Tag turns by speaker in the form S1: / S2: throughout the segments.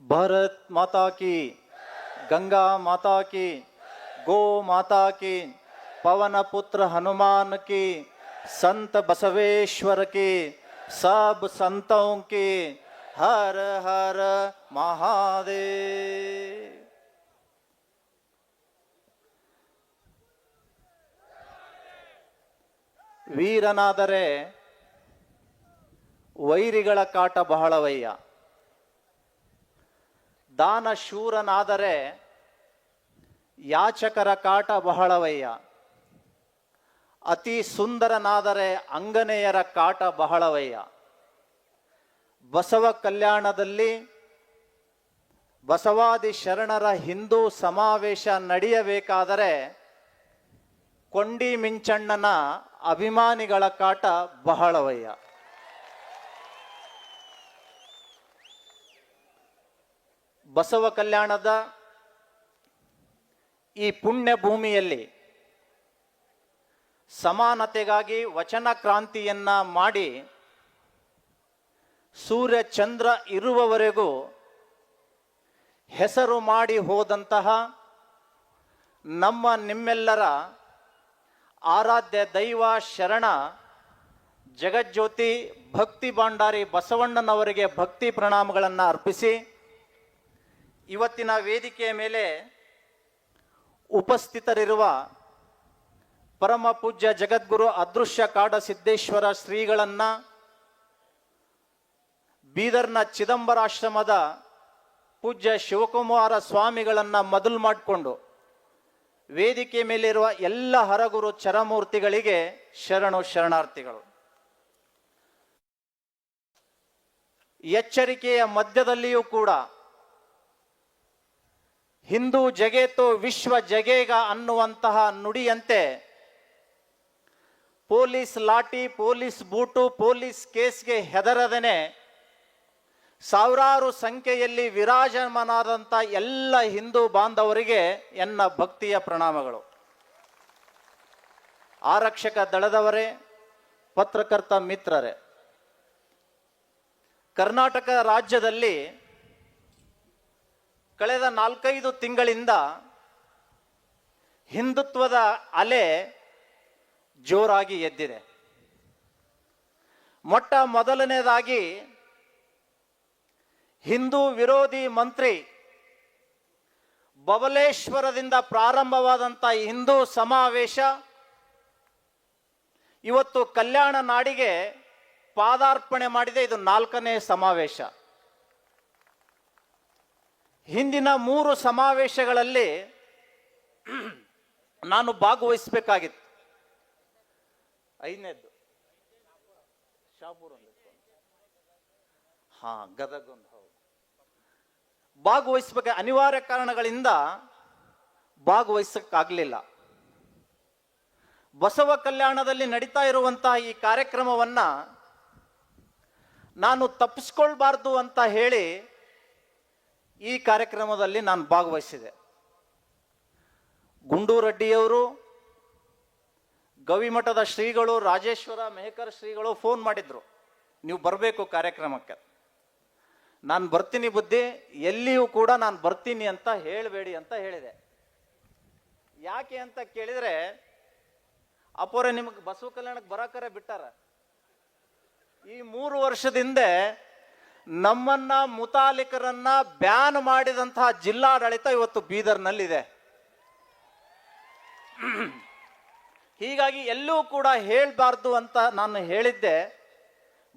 S1: भारत माता की, गंगा माता की, गो माता की, पवन पुत्र हनुमान की, संत बसवेश्वर की, सब संतों की, हर हर महादेव। ವೀರನಾದರೆ ವೈರಿಗಳ ಕಾಟ ಬಹಳವಯ್ಯ, ದಾನ ಶೂರನಾದರೆ ಯಾಚಕರ ಕಾಟ ಬಹಳವಯ್ಯ, ಅತಿ ಸುಂದರನಾದರೆ ಅಂಗನೆಯರ ಕಾಟ ಬಹಳವಯ್ಯ. ಬಸವ ಕಲ್ಯಾಣದಲ್ಲಿ ಬಸವಾದಿ ಶರಣರ ಹಿಂದೂ ಸಮಾವೇಶ ನಡೆಯಬೇಕಾದರೆ ಕೊಂಡಿ ಮಿಂಚಣ್ಣನ ಅಭಿಮಾನಿಗಳ ಕಾಟ ಬಹಳವಯ್ಯ. ಬಸವ ಕಲ್ಯಾಣದ ಈ ಪುಣ್ಯ ಭೂಮಿಯಲ್ಲಿ ಸಮಾನತೆಗಾಗಿ ವಚನ ಕ್ರಾಂತಿಯನ್ನ ಮಾಡಿ ಸೂರ್ಯ ಚಂದ್ರ ಇರುವವರೆಗೂ ಹೆಸರು ಮಾಡಿ ಹೋದಂತಹ ನಮ್ಮ ನಿಮ್ಮೆಲ್ಲರ ಆರಾಧ್ಯ ದೈವ ಶರಣ ಜಗಜ್ಯೋತಿ ಭಕ್ತಿ ಭಂಡಾರಿ ಬಸವಣ್ಣನವರಿಗೆ ಭಕ್ತಿ ಪ್ರಣಾಮಗಳನ್ನು ಅರ್ಪಿಸಿ, ಇವತ್ತಿನ ವೇದಿಕೆಯ ಮೇಲೆ ಉಪಸ್ಥಿತರಿರುವ ಪರಮ ಪೂಜ್ಯ ಜಗದ್ಗುರು ಅದೃಶ್ಯ ಕಾಡ ಸಿದ್ದೇಶ್ವರ ಶ್ರೀಗಳನ್ನ, ಬೀದರ್ನ ಚಿದಂಬರಾಶ್ರಮದ ಪೂಜ್ಯ ಶಿವಕುಮಾರ ಸ್ವಾಮಿಗಳನ್ನ ಮೊದಲು ಮಾಡಿಕೊಂಡು ವೇದಿಕೆ ಮೇಲಿರುವ ಎಲ್ಲ ಹರಗುರು ಚರಮೂರ್ತಿಗಳಿಗೆ ಶರಣು ಶರಣಾರ್ಥಿಗಳು. ಎಚ್ಚರಿಕೆಯ ಮಧ್ಯದಲ್ಲಿಯೂ ಕೂಡ ಹಿಂದೂ ಜಗೇತೋ ವಿಶ್ವ ಜಗೇಗ ಅನ್ನುವಂತಹ ನುಡಿಯಂತೆ ಪೊಲೀಸ್ ಲಾಠಿ, ಪೊಲೀಸ್ ಬೂಟು, ಪೊಲೀಸ್ ಕೇಸ್ಗೆ ಹೆದರದೇನೆ ಸಾವಿರಾರು ಸಂಖ್ಯೆಯಲ್ಲಿ ವಿರಾಜಮಾನಾದಂಥ ಎಲ್ಲ ಹಿಂದೂ ಬಾಂಧವರಿಗೆ ಎನ್ನ ಭಕ್ತಿಯ ಪ್ರಣಾಮಗಳು. ಆರಕ್ಷಕ ದಳದವರೇ, ಪತ್ರಕರ್ತ ಮಿತ್ರರೇ, ಕರ್ನಾಟಕ ರಾಜ್ಯದಲ್ಲಿ ಕಳೆದ 4-5 ತಿಂಗಳಿಂದ ಹಿಂದುತ್ವದ ಅಲೆ ಜೋರಾಗಿ ಎದ್ದಿದೆ. ಮೊಟ್ಟ ಮೊದಲನೇದಾಗಿ ಹಿಂದೂ ವಿರೋಧಿ ಮಂತ್ರಿ ಬಬಲೇಶ್ವರದಿಂದ ಪ್ರಾರಂಭವಾದಂಥ ಹಿಂದೂ ಸಮಾವೇಶ ಇವತ್ತು ಕಲ್ಯಾಣ ನಾಡಿಗೆ ಪಾದಾರ್ಪಣೆ ಮಾಡಿದೆ. ಇದು 4ನೇ ಸಮಾವೇಶ. ಹಿಂದಿನ 3 ಸಮಾವೇಶಗಳಲ್ಲಿ ನಾನು ಭಾಗವಹಿಸಬೇಕಾಗಿತ್ತು. 5ನೇದ್ದು ಶಾಪುರ, ಗದಗ ಒಂದು, ಭಾಗವಹಿಸಬೇಕು ಅನಿವಾರ್ಯ ಕಾರಣಗಳಿಂದ ಭಾಗವಹಿಸಕ್ಕಾಗಲಿಲ್ಲ. ಬಸವ ಕಲ್ಯಾಣದಲ್ಲಿ ನಡೀತಾ ಇರುವಂತಹ ಈ ಕಾರ್ಯಕ್ರಮವನ್ನ ನಾನು ತಪ್ಪಿಸ್ಕೊಳ್ಬಾರ್ದು ಅಂತ ಹೇಳಿ ಈ ಕಾರ್ಯಕ್ರಮದಲ್ಲಿ ನಾನು ಭಾಗವಹಿಸಿದೆ. ಗುಂಡೂರಡ್ಡಿಯವರು, ಗವಿಮಠದ ಶ್ರೀಗಳು, ರಾಜೇಶ್ವರ ಮೆಹಕರ್ ಶ್ರೀಗಳು ಫೋನ್ ಮಾಡಿದ್ರು, ನೀವು ಬರಬೇಕು ಕಾರ್ಯಕ್ರಮಕ್ಕೆ. ನಾನು ಬರ್ತೀನಿ ಬುದ್ಧಿ, ಎಲ್ಲಿಯೂ ಕೂಡ ನಾನು ಬರ್ತೀನಿ ಅಂತ ಹೇಳಬೇಡಿ ಅಂತ ಹೇಳಿದೆ. ಯಾಕೆ ಅಂತ ಕೇಳಿದರೆ, ಅಪ್ಪೋರೆ ನಿಮಗೆ ಬಸವ ಕಲ್ಯಾಣಕ್ಕೆ ಬರಾಕರೆ ಬಿಟ್ಟಾರ. ಈ 3 ವರ್ಷದಿಂದ ನಮ್ಮನ್ನ ಮುತಾಲಿಕರನ್ನ ಬ್ಯಾನ್ ಮಾಡಿದಂತಹ ಜಿಲ್ಲಾಡಳಿತ ಇವತ್ತು ಬೀದರ್ನಲ್ಲಿದೆ. ಹೀಗಾಗಿ ಎಲ್ಲೂ ಕೂಡ ಹೇಳಬಾರ್ದು ಅಂತ ನಾನು ಹೇಳಿದ್ದೆ.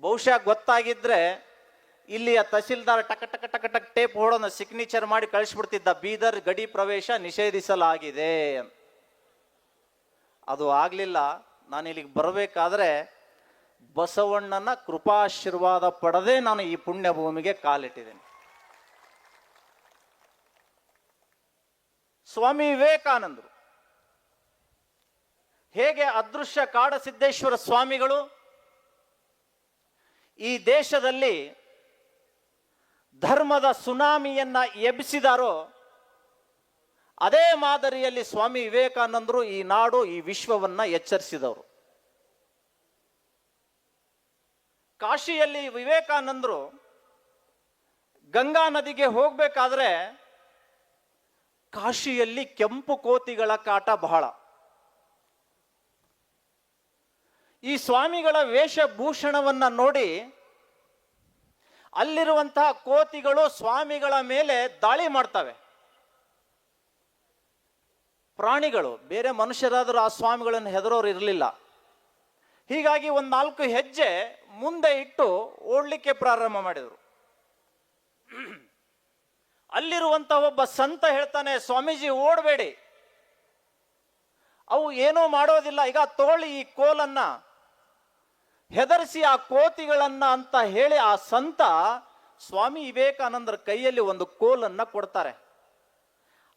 S1: ಬಹುಶಃ ಗೊತ್ತಾಗಿದ್ರೆ ಇಲ್ಲಿಯ ತಹಸೀಲ್ದಾರ್ ಟಕ ಟಕ ಟಕ ಟಕ್ ಟೇಪ್ ಹೊಡೋನ ಸಿಗ್ನೇಚರ್ ಮಾಡಿ ಕಳಿಸ್ಬಿಡ್ತಿದ್ದ, ಬೀದರ್ ಗಡಿ ಪ್ರವೇಶ ನಿಷೇಧಿಸಲಾಗಿದೆ. ಅದು ಆಗಲಿಲ್ಲ. ನಾನು ಇಲ್ಲಿಗೆ ಬರಬೇಕಾದ್ರೆ ಬಸವಣ್ಣನ ಕೃಪಾಶೀರ್ವಾದ ಪಡೆದೇ ನಾನು ಈ ಪುಣ್ಯ ಭೂಮಿಗೆ ಕಾಲಿಟ್ಟಿದ್ದೇನೆ. ಸ್ವಾಮಿ ವಿವೇಕಾನಂದರು ಹೇಗೆ ಅದೃಶ್ಯ ಕಾಡ ಸಿದ್ದೇಶ್ವರ ಸ್ವಾಮಿಗಳು ಈ ದೇಶದಲ್ಲಿ ಧರ್ಮದ ಸುನಾಮಿಯನ್ನ ಎಬ್ಬಿಸಿದಾರೋ, ಅದೇ ಮಾದರಿಯಲ್ಲಿ ಸ್ವಾಮಿ ವಿವೇಕಾನಂದರು ಈ ನಾಡು, ಈ ವಿಶ್ವವನ್ನ ಎಚ್ಚರಿಸಿದವರು. ಕಾಶಿಯಲ್ಲಿ ವಿವೇಕಾನಂದರು ಗಂಗಾ ನದಿಗೆ ಹೋಗ್ಬೇಕಾದ್ರೆ ಕಾಶಿಯಲ್ಲಿ ಕೆಂಪು ಕೋತಿಗಳ ಕಾಟ ಬಹಳ. ಈ ಸ್ವಾಮಿಗಳ ವೇಷಭೂಷಣವನ್ನ ನೋಡಿ ಅಲ್ಲಿರುವಂತಹ ಕೋತಿಗಳು ಸ್ವಾಮಿಗಳ ಮೇಲೆ ದಾಳಿ ಮಾಡ್ತವೆ. ಪ್ರಾಣಿಗಳು, ಬೇರೆ ಮನುಷ್ಯರಾದರೂ ಆ ಸ್ವಾಮಿಗಳನ್ನು ಹೆದರೋರು ಇರಲಿಲ್ಲ. ಹೀಗಾಗಿ ಒಂದು 4 ಹೆಜ್ಜೆ ಮುಂದೆ ಇಟ್ಟು ಓಡ್ಲಿಕ್ಕೆ ಪ್ರಾರಂಭ ಮಾಡಿದರು. ಅಲ್ಲಿರುವಂತಹ ಒಬ್ಬ ಸಂತ ಹೇಳ್ತಾನೆ, ಸ್ವಾಮೀಜಿ ಓಡಬೇಡಿ, ಅವು ಏನೂ ಮಾಡೋದಿಲ್ಲ, ಈಗ ತಗೊಳ್ಳಿ ಈ ಕೋಲನ್ನ, ಹೆದರಿಸಿ ಆ ಕೋತಿಗಳನ್ನ ಅಂತ ಹೇಳಿ ಆ ಸಂತ ಸ್ವಾಮಿ ವಿವೇಕಾನಂದರ ಕೈಯಲ್ಲಿ ಒಂದು ಕೋಲನ್ನ ಕೊಡ್ತಾರೆ.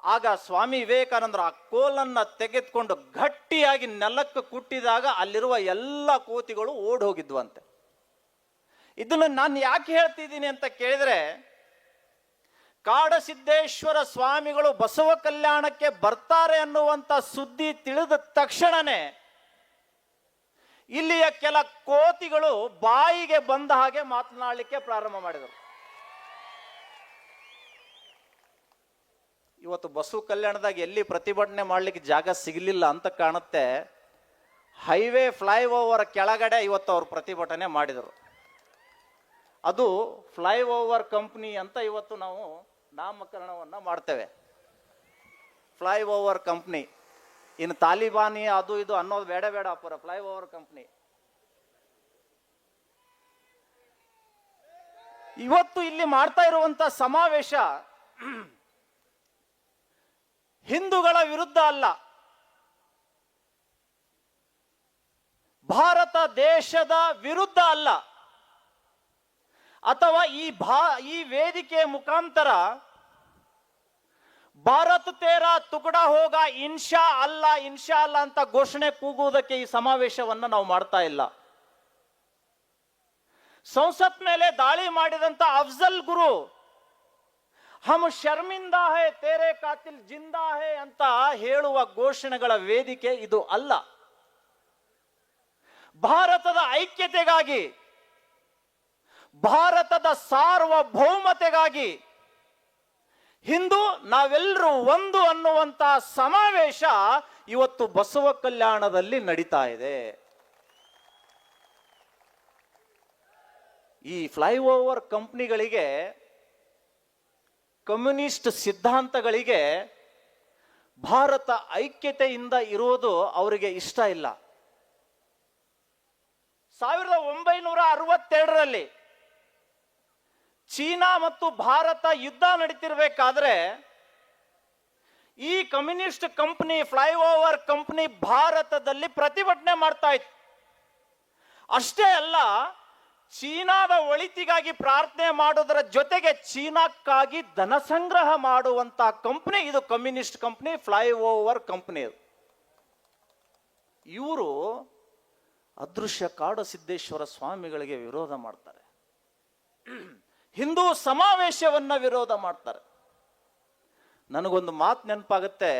S1: ಆಗ ಸ್ವಾಮಿ ವಿವೇಕಾನಂದರು ಆ ಕೋಲನ್ನ ತೆಗೆದುಕೊಂಡು ಗಟ್ಟಿಯಾಗಿ ನೆಲಕ್ಕೆ ಕುಟ್ಟಿದಾಗ ಅಲ್ಲಿರುವ ಎಲ್ಲ ಕೋತಿಗಳು ಓಡ್ ಹೋಗಿದ್ವಂತೆ. ಇದನ್ನು ನಾನು ಯಾಕೆ ಹೇಳ್ತಿದ್ದೀನಿ ಅಂತ ಕೇಳಿದ್ರೆ, ಕಾಡಸಿದ್ದೇಶ್ವರ ಸ್ವಾಮಿಗಳು ಬಸವ ಕಲ್ಯಾಣಕ್ಕೆ ಬರ್ತಾರೆ ಅನ್ನುವಂಥ ಸುದ್ದಿ ತಿಳಿದ ತಕ್ಷಣನೇ ಇಲ್ಲಿಯ ಕೆಲ ಕೋತಿಗಳು ಬಾಯಿಗೆ ಬಂದ ಹಾಗೆ ಮಾತನಾಡಲಿಕ್ಕೆ ಪ್ರಾರಂಭ ಮಾಡಿದರು. ಇವತ್ತು ಬಸವ ಕಲ್ಯಾಣದಾಗ ಎಲ್ಲಿ ಪ್ರತಿಭಟನೆ ಮಾಡಲಿಕ್ಕೆ ಜಾಗ ಸಿಗಲಿಲ್ಲ ಅಂತ ಕಾಣುತ್ತೆ. ಹೈವೇ ಫ್ಲೈಓವರ್ ಕೆಳಗಡೆ ಇವತ್ತು ಅವರು ಪ್ರತಿಭಟನೆ ಮಾಡಿದರು. ಅದು ಫ್ಲೈಓವರ್ ಕಂಪ್ನಿ ಅಂತ ಇವತ್ತು ನಾವು ನಾಮಕರಣವನ್ನ ಮಾಡ್ತೇವೆ. Flyover company. ಇನ್ನು ತಾಲಿಬಾನಿ ಅದು ಇದು ಅನ್ನೋದು ಬೇಡ ಅಪ್ಪರ, ಫ್ಲೈಓವರ್ ಕಂಪ್ನಿ. ಇವತ್ತು ಇಲ್ಲಿ ಮಾಡ್ತಾ ಇರುವಂತ ಸಮಾವೇಶ ಹಿಂದೂಗಳ ವಿರುದ್ಧ ಅಲ್ಲ, ಭಾರತ ದೇಶದ ವಿರುದ್ಧ ಅಲ್ಲ, ಅಥವಾ ಈ ವೇದಿಕೆಯ ಮುಖಾಂತರ ಭಾರತ ತೇರಾ ತುಕಡಾ ಹೋಗ ಇನ್ಶಾ ಅಲ್ಲ ಅಂತ ಘೋಷಣೆ ಕೂಗುವುದಕ್ಕೆ ಈ ಸಮಾವೇಶವನ್ನ ನಾವು ಮಾಡ್ತಾ ಇಲ್ಲ. ಸಂಸತ್ ಮೇಲೆ ದಾಳಿ ಮಾಡಿದಂತ ಅಫ್ಜಲ್ ಗುರು ಹಮ್ ಶರ್ಮಿಂದಾ ಹೇ ತೇರೆ ಕಾತಿಲ್ ಜಿಂದಾ ಹೇ ಅಂತ ಹೇಳುವ ಘೋಷಣೆಗಳ ವೇದಿಕೆ ಇದು ಅಲ್ಲ. ಭಾರತದ ಐಕ್ಯತೆಗಾಗಿ, ಭಾರತದ ಸಾರ್ವಭೌಮತೆಗಾಗಿ ಹಿಂದೂ ನಾವೆಲ್ಲರೂ ಒಂದು ಅನ್ನುವಂತ ಸಮಾವೇಶ ಇವತ್ತು ಬಸವ ಕಲ್ಯಾಣದಲ್ಲಿ ನಡೀತಾ ಇದೆ. ಈ ಫ್ಲೈಓವರ್ ಕಂಪ್ನಿಗಳಿಗೆ, ಕಮ್ಯುನಿಸ್ಟ್ ಸಿದ್ಧಾಂತಗಳಿಗೆ ಭಾರತ ಐಕ್ಯತೆಯಿಂದ ಇರೋದು ಅವರಿಗೆ ಇಷ್ಟ ಇಲ್ಲ. 1962ರಲ್ಲಿ ಚೀನಾ ಮತ್ತು ಭಾರತ ಯುದ್ಧ ನಡೀತಿರ್ಬೇಕಾದ್ರೆ ಈ ಕಮ್ಯುನಿಸ್ಟ್ ಕಂಪನಿ, ಫ್ಲೈಓವರ್ ಕಂಪನಿ ಭಾರತದಲ್ಲಿ ಪ್ರತಿಭಟನೆ ಮಾಡ್ತಾ ಇತ್ತು. ಅಷ್ಟೇ ಅಲ್ಲ, ಚೀನಾದ ಒಳಿತಿಗಾಗಿ ಪ್ರಾರ್ಥನೆ ಮಾಡೋದರ ಜೊತೆಗೆ ಚೀನಾಕ್ಕಾಗಿ ಧನ ಸಂಗ್ರಹ ಮಾಡುವಂತ ಕಂಪನಿ ಇದು ಕಮ್ಯುನಿಸ್ಟ್ ಕಂಪನಿ, ಫ್ಲೈಓವರ್ ಕಂಪನಿ. ಇವರು ಅದೃಶ್ಯ ಕಾಡಸಿದ್ದೇಶ್ವರ ಸ್ವಾಮಿಗಳಿಗೆ ವಿರೋಧ ಮಾಡ್ತಾರೆ, ಹಿಂದೂ ಸಮಾವೇಶವನ್ನ ವಿರೋಧ ಮಾಡ್ತಾರೆ. ನನಗೊಂದು ಮಾತು ನೆನಪಾಗುತ್ತೆ.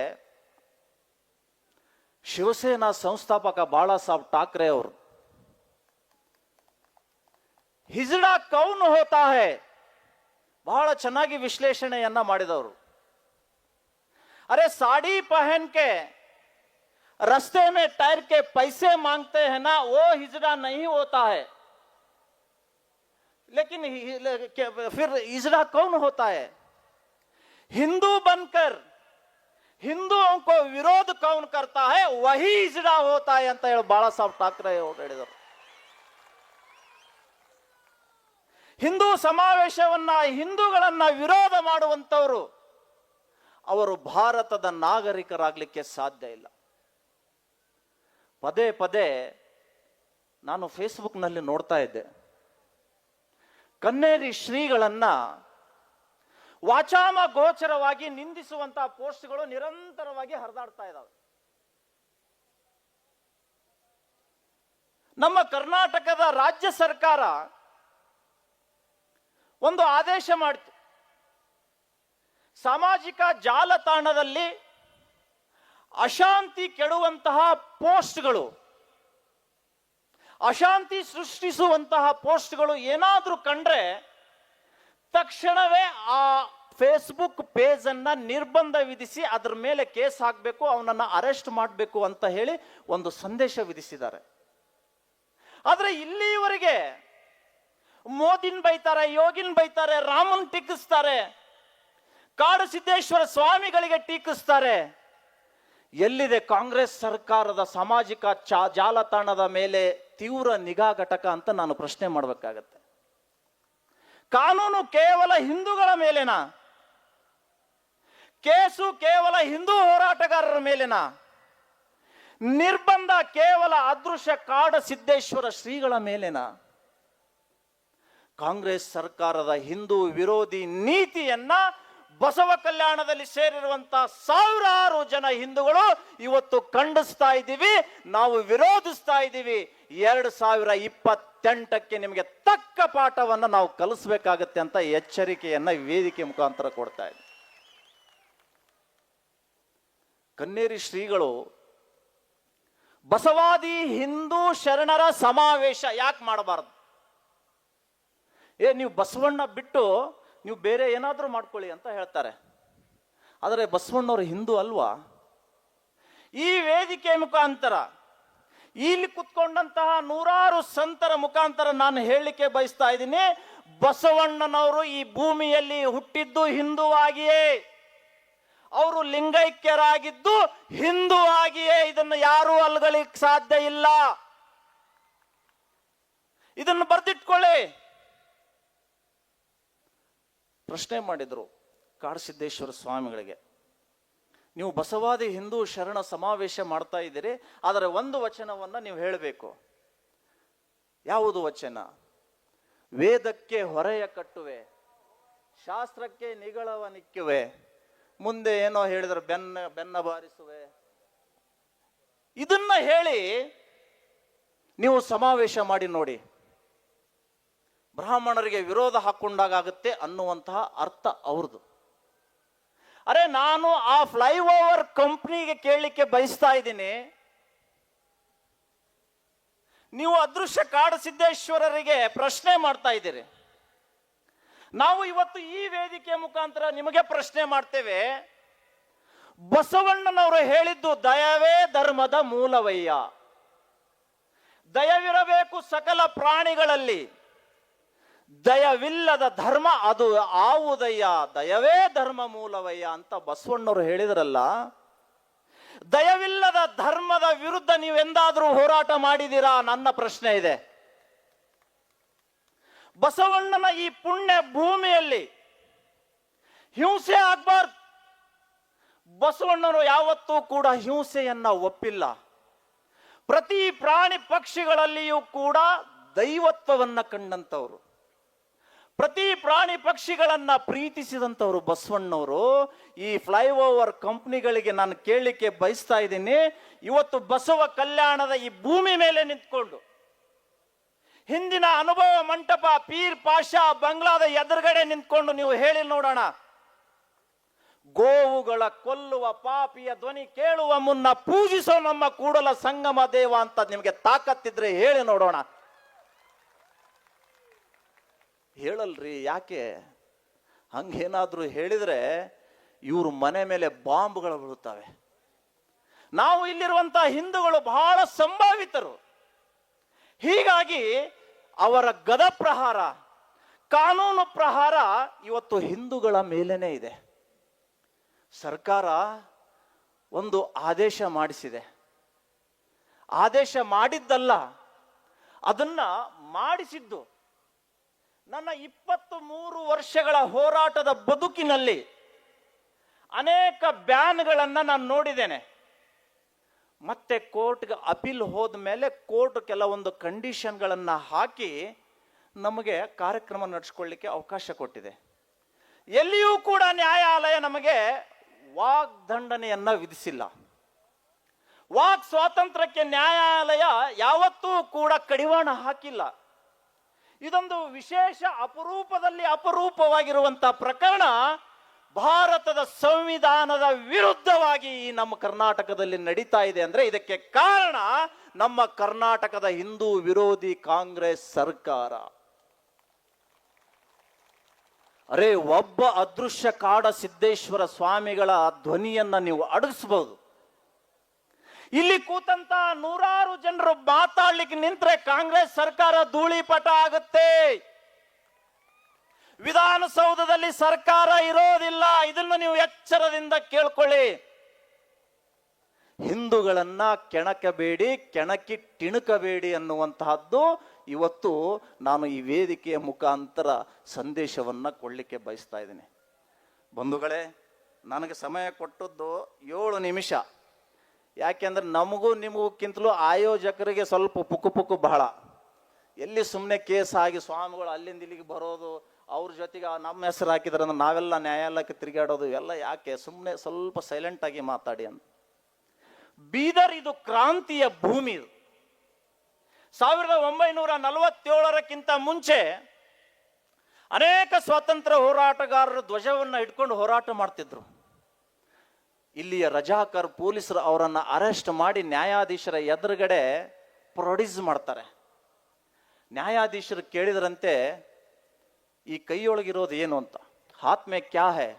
S1: ಶಿವಸೇನಾ ಸಂಸ್ಥಾಪಕ ಬಾಳಾ ಸಾಹೇಬ್ ಠಾಕ್ರೆ ಅವರು ಹಿಜಡಾ ಕೌನ್ ಹೋತಾ ಹೈ ಬಹಳ ಚೆನ್ನಾಗಿ ವಿಶ್ಲೇಷಣೆಯನ್ನ ಮಾಡಿದವರು. ಅರೆ साड़ी पहन के रास्ते में टायर के पैसे मांगते हैं ना, वो हिजड़ा नहीं होता है. लेकिन फिर हिजड़ा कौन होता है? हिंदू बनकर हिंदुओं को विरोध कौन करता है, वही हिजड़ा होता है ಅಂತ ಹೇಳಿ ಬಾಳಾ ಸಾಹೇಬ್ ಠಾಕ್ರೆ ಅವರು ಹೇಳಿದರು. ಹಿಂದೂ ಸಮಾವೇಶವನ್ನ, ಹಿಂದೂಗಳನ್ನ ವಿರೋಧ ಮಾಡುವಂತವರು ಅವರು ಭಾರತದ ನಾಗರಿಕರಾಗಲಿಕ್ಕೆ ಸಾಧ್ಯ ಇಲ್ಲ. ಪದೇ ಪದೇ ನಾನು ಫೇಸ್ಬುಕ್ನಲ್ಲಿ ನೋಡ್ತಾ ಇದ್ದೆ, ಕನ್ನೇರಿ ಶ್ರೀಗಳನ್ನ ವಾಚಾಮ ಗೋಚರವಾಗಿ ನಿಂದಿಸುವಂತಹ ಪೋಸ್ಟ್ಗಳು ನಿರಂತರವಾಗಿ ಹರಿದಾಡ್ತಾ ಇದ್ದಾವೆ. ನಮ್ಮ ಕರ್ನಾಟಕದ ರಾಜ್ಯ ಸರ್ಕಾರ ಒಂದು ಆದೇಶ ಮಾಡಿತು. ಸಾಮಾಜಿಕ ಜಾಲತಾಣದಲ್ಲಿ ಅಶಾಂತಿ ಕೆಡುವಂತಹ ಪೋಸ್ಟ್ಗಳು, ಅಶಾಂತಿ ಸೃಷ್ಟಿಸುವಂತಹ ಪೋಸ್ಟ್ಗಳು ಏನಾದ್ರೂ ಕಂಡ್ರೆ ತಕ್ಷಣ ತಕ್ಷಣವೇ ಆ ಫೇಸ್ಬುಕ್ ಪೇಜ್ ಅನ್ನ ನಿರ್ಬಂಧ ವಿಧಿಸಿ ಅದರ ಮೇಲೆ ಕೇಸ್ ಹಾಕಬೇಕು, ಅವನನ್ನ ಅರೆಸ್ಟ್ ಮಾಡಬೇಕು ಅಂತ ಹೇಳಿ ಒಂದು ಸಂದೇಶ ವಿಧಿಸಿದ್ದಾರೆ. ಆದ್ರೆ ಇಲ್ಲಿಯವರೆಗೆ ಮೋದಿನ್ ಬೈತಾರೆ, ಯೋಗಿನ್ ಬೈತಾರೆ, ರಾಮನ್ ಟೀಕಿಸ್ತಾರೆ, ಕಾಡಸಿದ್ದೇಶ್ವರ ಸ್ವಾಮಿಗಳಿಗೆ ಟೀಕಿಸ್ತಾರೆ. ಎಲ್ಲಿದೆ ಕಾಂಗ್ರೆಸ್ ಸರ್ಕಾರದ ಸಾಮಾಜಿಕ ಜಾಲತಾಣದ ಮೇಲೆ ತೀವ್ರ ನಿಗಾ ಘಟಕ ಅಂತ ನಾನು ಪ್ರಶ್ನೆ ಮಾಡಬೇಕಾಗತ್ತೆ. ಕಾನೂನು ಕೇವಲ ಹಿಂದೂಗಳ ಮೇಲೆನಾ? ಕೇಸು ಕೇವಲ ಹಿಂದೂ ಹೋರಾಟಗಾರರ ಮೇಲೆನಾ? ನಿರ್ಬಂಧ ಕೇವಲ ಅದೃಶ್ಯ ಕಾಡಸಿದ್ದೇಶ್ವರ ಶ್ರೀಗಳ ಮೇಲೆನಾ? ಕಾಂಗ್ರೆಸ್ ಸರ್ಕಾರದ ಹಿಂದೂ ವಿರೋಧಿ ನೀತಿಯನ್ನ ಬಸವ ಕಲ್ಯಾಣದಲ್ಲಿ ಸೇರಿರುವಂತಹ ಸಾವಿರಾರು ಜನ ಹಿಂದೂಗಳು ಇವತ್ತು ಖಂಡಿಸ್ತಾ ಇದ್ದೀವಿ, ನಾವು ವಿರೋಧಿಸ್ತಾ ಇದ್ದೀವಿ. 2028ಕ್ಕೆ ನಿಮಗೆ ತಕ್ಕ ಪಾಠವನ್ನ ನಾವು ಕಲಿಸ್ಬೇಕಾಗತ್ತೆ ಅಂತ ಎಚ್ಚರಿಕೆಯನ್ನ ವೇದಿಕೆ ಮುಖಾಂತರ ಕೊಡ್ತಾ ಇದ್ದೀವಿ. ಕನ್ನೇರಿ ಶ್ರೀಗಳು ಬಸವಾದಿ ಹಿಂದೂ ಶರಣರ ಸಮಾವೇಶ ಯಾಕೆ ಮಾಡಬಾರದು? ನೀವು ಬಸವಣ್ಣ ಬಿಟ್ಟು ನೀವು ಬೇರೆ ಏನಾದರೂ ಮಾಡ್ಕೊಳ್ಳಿ ಅಂತ ಹೇಳ್ತಾರೆ. ಆದರೆ ಬಸವಣ್ಣವರು ಹಿಂದೂ ಅಲ್ವಾ? ಈ ವೇದಿಕೆ ಮುಖಾಂತರ ಇಲ್ಲಿ ಕುತ್ಕೊಂಡಂತಹ ನೂರಾರು ಸಂತರ ಮುಖಾಂತರ ನಾನು ಹೇಳಲಿಕ್ಕೆ ಬಯಸ್ತಾ ಇದ್ದೀನಿ, ಬಸವಣ್ಣನವರು ಈ ಭೂಮಿಯಲ್ಲಿ ಹುಟ್ಟಿದ್ದು ಹಿಂದೂವಾಗಿಯೇ, ಅವರು ಲಿಂಗೈಕ್ಯರಾಗಿದ್ದು ಹಿಂದೂ ಆಗಿಯೇ. ಇದನ್ನು ಯಾರೂ ಅಲ್ಗಳಿಕ್ ಸಾಧ್ಯ ಇಲ್ಲ. ಇದನ್ನು ಬರೆದಿಟ್ಕೊಳ್ಳಿ. ಪ್ರಶ್ನೆ ಮಾಡಿದ್ರು ಕಾಡಸಿದ್ದೇಶ್ವರ ಸ್ವಾಮಿಗಳಿಗೆ, ನೀವು ಬಸವಾದಿ ಹಿಂದೂ ಶರಣ ಸಮಾವೇಶ ಮಾಡ್ತಾ ಇದ್ದೀರಿ, ಆದರೆ ಒಂದು ವಚನವನ್ನ ನೀವು ಹೇಳಬೇಕು. ಯಾವುದು ವಚನ? ವೇದಕ್ಕೆ ಹೊರೆಯ ಕಟ್ಟುವೆ, ಶಾಸ್ತ್ರಕ್ಕೆ ನಿಗಳವ ನಿಕ್ಕುವೆ, ಮುಂದೆ ಏನೋ ಹೇಳಿದ್ರೆ ಬೆನ್ನ ಬಾರಿಸುವೆ. ಇದನ್ನ ಹೇಳಿ ನೀವು ಸಮಾವೇಶ ಮಾಡಿ ನೋಡಿ, ಬ್ರಾಹ್ಮಣರಿಗೆ ವಿರೋಧ ಹಾಕೊಂಡಾಗುತ್ತೆ ಅನ್ನುವಂತಹ ಅರ್ಥ ಅವ್ರದ್ದು. ಅರೆ, ನಾನು ಆ ಫ್ಲೈಓವರ್ ಕಂಪ್ನಿಗೆ ಕೇಳಲಿಕ್ಕೆ ಬಯಸ್ತಾ ಇದ್ದೀನಿ, ನೀವು ಅದೃಶ್ಯ ಕಾಡಸಿದ್ದೇಶ್ವರರಿಗೆ ಪ್ರಶ್ನೆ ಮಾಡ್ತಾ ಇದ್ದೀರಿ. ನಾವು ಇವತ್ತು ಈ ವೇದಿಕೆ ಮುಖಾಂತರ ನಿಮಗೆ ಪ್ರಶ್ನೆ ಮಾಡ್ತೇವೆ. ಬಸವಣ್ಣನವರು ಹೇಳಿದ್ದು ದಯವೇ ಧರ್ಮದ ಮೂಲವಯ್ಯ, ದಯವಿರಬೇಕು ಸಕಲ ಪ್ರಾಣಿಗಳಲ್ಲಿ, ದಯವಿಲ್ಲದ ಧರ್ಮ ಅದು ಆವುದಯ್ಯ, ದಯವೇ ಧರ್ಮ ಮೂಲವಯ್ಯ ಅಂತ ಬಸವಣ್ಣವರು ಹೇಳಿದ್ರಲ್ಲ. ದಯವಿಲ್ಲದ ಧರ್ಮದ ವಿರುದ್ಧ ನೀವೆಂದಾದರೂ ಹೋರಾಟ ಮಾಡಿದ್ದೀರಾ? ನನ್ನ ಪ್ರಶ್ನೆ ಇದೆ. ಬಸವಣ್ಣನ ಈ ಪುಣ್ಯ ಭೂಮಿಯಲ್ಲಿ ಹಿಂಸೆ ಆಗ್ಬಾರ್ದು. ಬಸವಣ್ಣರು ಯಾವತ್ತೂ ಕೂಡ ಹಿಂಸೆಯನ್ನ ಒಪ್ಪಿಲ್ಲ. ಪ್ರತಿ ಪ್ರಾಣಿ ಪಕ್ಷಿಗಳಲ್ಲಿಯೂ ಕೂಡ ದೈವತ್ವವನ್ನ ಕಂಡಂತವರು, ಪ್ರತಿ ಪ್ರಾಣಿ ಪಕ್ಷಿಗಳನ್ನ ಪ್ರೀತಿಸಿದಂಥವ್ರು ಬಸವಣ್ಣವರು. ಈ ಫ್ಲೈಓವರ್ ಕಂಪ್ನಿಗಳಿಗೆ ನಾನು ಕೇಳಲಿಕ್ಕೆ ಬಯಸ್ತಾ ಇದ್ದೀನಿ, ಇವತ್ತು ಬಸವ ಕಲ್ಯಾಣದ ಈ ಭೂಮಿ ಮೇಲೆ ನಿಂತ್ಕೊಂಡು ಹಿಂದಿನ ಅನುಭವ ಮಂಟಪ ಪೀರ್ ಪಾಷಾ ಬಂಗ್ಲಾದ ಎದುರುಗಡೆ ನಿಂತ್ಕೊಂಡು ನೀವು ಹೇಳಿ ನೋಡೋಣ, ಗೋವುಗಳ ಕೊಲ್ಲುವ ಪಾಪಿಯ ಧ್ವನಿ ಕೇಳುವ ಮುನ್ನ ಪೂಜಿಸೋ ನಮ್ಮ ಕೂಡಲ ಸಂಗಮ ದೇವ ಅಂತ ನಿಮಗೆ ತಾಕತ್ತಿದ್ರೆ ಹೇಳಿ ನೋಡೋಣ. ಹೇಳಲ್ರಿ, ಯಾಕೆ? ಹಂಗೇನಾದ್ರೂ ಹೇಳಿದ್ರೆ ಇವ್ರ ಮನೆ ಮೇಲೆ ಬಾಂಬ್ಗಳು ಬೀಳುತ್ತವೆ. ನಾವು ಇಲ್ಲಿರುವಂತಹ ಹಿಂದೂಗಳು ಬಹಳ ಸಂಭಾವಿತರು. ಹೀಗಾಗಿ ಅವರ ಗದ ಪ್ರಹಾರ, ಕಾನೂನು ಪ್ರಹಾರ ಇವತ್ತು ಹಿಂದೂಗಳ ಮೇಲೇನೆ ಇದೆ. ಸರ್ಕಾರ ಒಂದು ಆದೇಶ ಮಾಡಿಸಿದೆ. ಆದೇಶ ಮಾಡಿದ್ದಲ್ಲ, ಅದನ್ನ ಮಾಡಿಸಿದ್ದು. ನನ್ನ 23 ವರ್ಷಗಳ ಹೋರಾಟದ ಬದುಕಿನಲ್ಲಿ ಅನೇಕ ಬ್ಯಾನ್ಗಳನ್ನ ನಾನು ನೋಡಿದ್ದೇನೆ. ಮತ್ತೆ ಕೋರ್ಟ್ಗೆ ಅಪೀಲ್ ಹೋದ ಮೇಲೆ ಕೋರ್ಟ್ ಕೆಲವೊಂದು ಕಂಡೀಷನ್ಗಳನ್ನ ಹಾಕಿ ನಮಗೆ ಕಾರ್ಯಕ್ರಮ ನಡೆಸ್ಕೊಳ್ಳಿಕ್ಕೆ ಅವಕಾಶ ಕೊಟ್ಟಿದೆ. ಎಲ್ಲಿಯೂ ಕೂಡ ನ್ಯಾಯಾಲಯ ನಮಗೆ ವಾಗ್ದಂಡನೆಯನ್ನ ವಿಧಿಸಿಲ್ಲ. ವಾಕ್ ಸ್ವಾತಂತ್ರ್ಯಕ್ಕೆ ನ್ಯಾಯಾಲಯ ಯಾವತ್ತೂ ಕೂಡ ಕಡಿವಾಣ ಹಾಕಿಲ್ಲ. ಇದೊಂದು ವಿಶೇಷ ಅಪರೂಪದಲ್ಲಿ ಅಪರೂಪವಾಗಿರುವಂತಹ ಪ್ರಕರಣ. ಭಾರತದ ಸಂವಿಧಾನದ ವಿರುದ್ಧವಾಗಿ ಈ ನಮ್ಮ ಕರ್ನಾಟಕದಲ್ಲಿ ನಡೀತಾ ಇದೆ ಅಂದ್ರೆ ಇದಕ್ಕೆ ಕಾರಣ ನಮ್ಮ ಕರ್ನಾಟಕದ ಹಿಂದೂ ವಿರೋಧಿ ಕಾಂಗ್ರೆಸ್ ಸರ್ಕಾರ. ಅರೆ, ಒಬ್ಬ ಅದೃಶ್ಯ ಕಾಡ ಸಿದ್ದೇಶ್ವರ ಸ್ವಾಮಿಗಳ ಧ್ವನಿಯನ್ನ ನೀವು ಅಡಗಿಸಬಹುದು. ಇಲ್ಲಿ ಕೂತಂತ ನೂರಾರು ಜನರು ಮಾತಾಡ್ಲಿಕ್ಕೆ ನಿಂತ್ರೆ ಕಾಂಗ್ರೆಸ್ ಸರ್ಕಾರ ಧೂಳಿಪಟ ಆಗುತ್ತೆ. ವಿಧಾನಸೌಧದಲ್ಲಿ ಸರ್ಕಾರ ಇರೋದಿಲ್ಲ. ಇದನ್ನು ನೀವು ಎಚ್ಚರದಿಂದ ಕೇಳ್ಕೊಳ್ಳಿ. ಹಿಂದೂಗಳನ್ನ ಕೆಣಕಬೇಡಿ, ಕೆಣಕಿ ಟಿಣಕಬೇಡಿ ಅನ್ನುವಂತಹದ್ದು ಇವತ್ತು ನಾನು ಈ ವೇದಿಕೆಯ ಮುಖಾಂತರ ಸಂದೇಶವನ್ನ ಕೊಡ್ಲಿಕ್ಕೆ ಬಯಸ್ತಾ ಇದ್ದೀನಿ. ಬಂಧುಗಳೇ, ನನಗೆ ಸಮಯ ಕೊಟ್ಟದ್ದು 7 ನಿಮಿಷ. ಯಾಕೆಂದ್ರೆ ನಮಗೂ ನಿಮಗಿಂತಲೂ ಆಯೋಜಕರಿಗೆ ಸ್ವಲ್ಪ ಪುಕ್ಕು ಬಹಳ. ಎಲ್ಲಿ ಸುಮ್ಮನೆ ಕೇಸ್ ಆಗಿ ಸ್ವಾಮಿಗಳು ಅಲ್ಲಿಂದ ಇಲ್ಲಿಗೆ ಬರೋದು, ಅವ್ರ ಜೊತೆಗೆ ನಮ್ಮ ಹೆಸರು ಹಾಕಿದ್ರೆ ನಾವೆಲ್ಲ ನ್ಯಾಯಾಲಯಕ್ಕೆ ತಿರುಗಾಡೋದು ಎಲ್ಲ ಯಾಕೆ? ಸುಮ್ಮನೆ ಸ್ವಲ್ಪ ಸೈಲೆಂಟ್ ಆಗಿ ಮಾತಾಡಿ ಅಂತ. ಬೀದರ್ ಇದು ಕ್ರಾಂತಿಯ ಭೂಮಿ. 1947ಕ್ಕಿಂತ ಮುಂಚೆ ಅನೇಕ ಸ್ವಾತಂತ್ರ್ಯ ಹೋರಾಟಗಾರರು ಧ್ವಜವನ್ನು ಇಟ್ಕೊಂಡು ಹೋರಾಟ ಮಾಡ್ತಿದ್ರು. ಇಲ್ಲಿಯ ರಜಾಕರ್ ಪೊಲೀಸರು ಅವರನ್ನ ಅರೆಸ್ಟ್ ಮಾಡಿ ನ್ಯಾಯಾಧೀಶರ ಎದುರುಗಡೆ ಪ್ರೊಡ್ಯೂಸ್ ಮಾಡ್ತಾರೆ. ನ್ಯಾಯಾಧೀಶರು ಕೇಳಿದ್ರಂತೆ, ಈ ಕೈಯೊಳಗಿರೋದು ಏನು ಅಂತ, ಹಾತ್ ಮೇ ಕ್ಯಾ ಹೈ?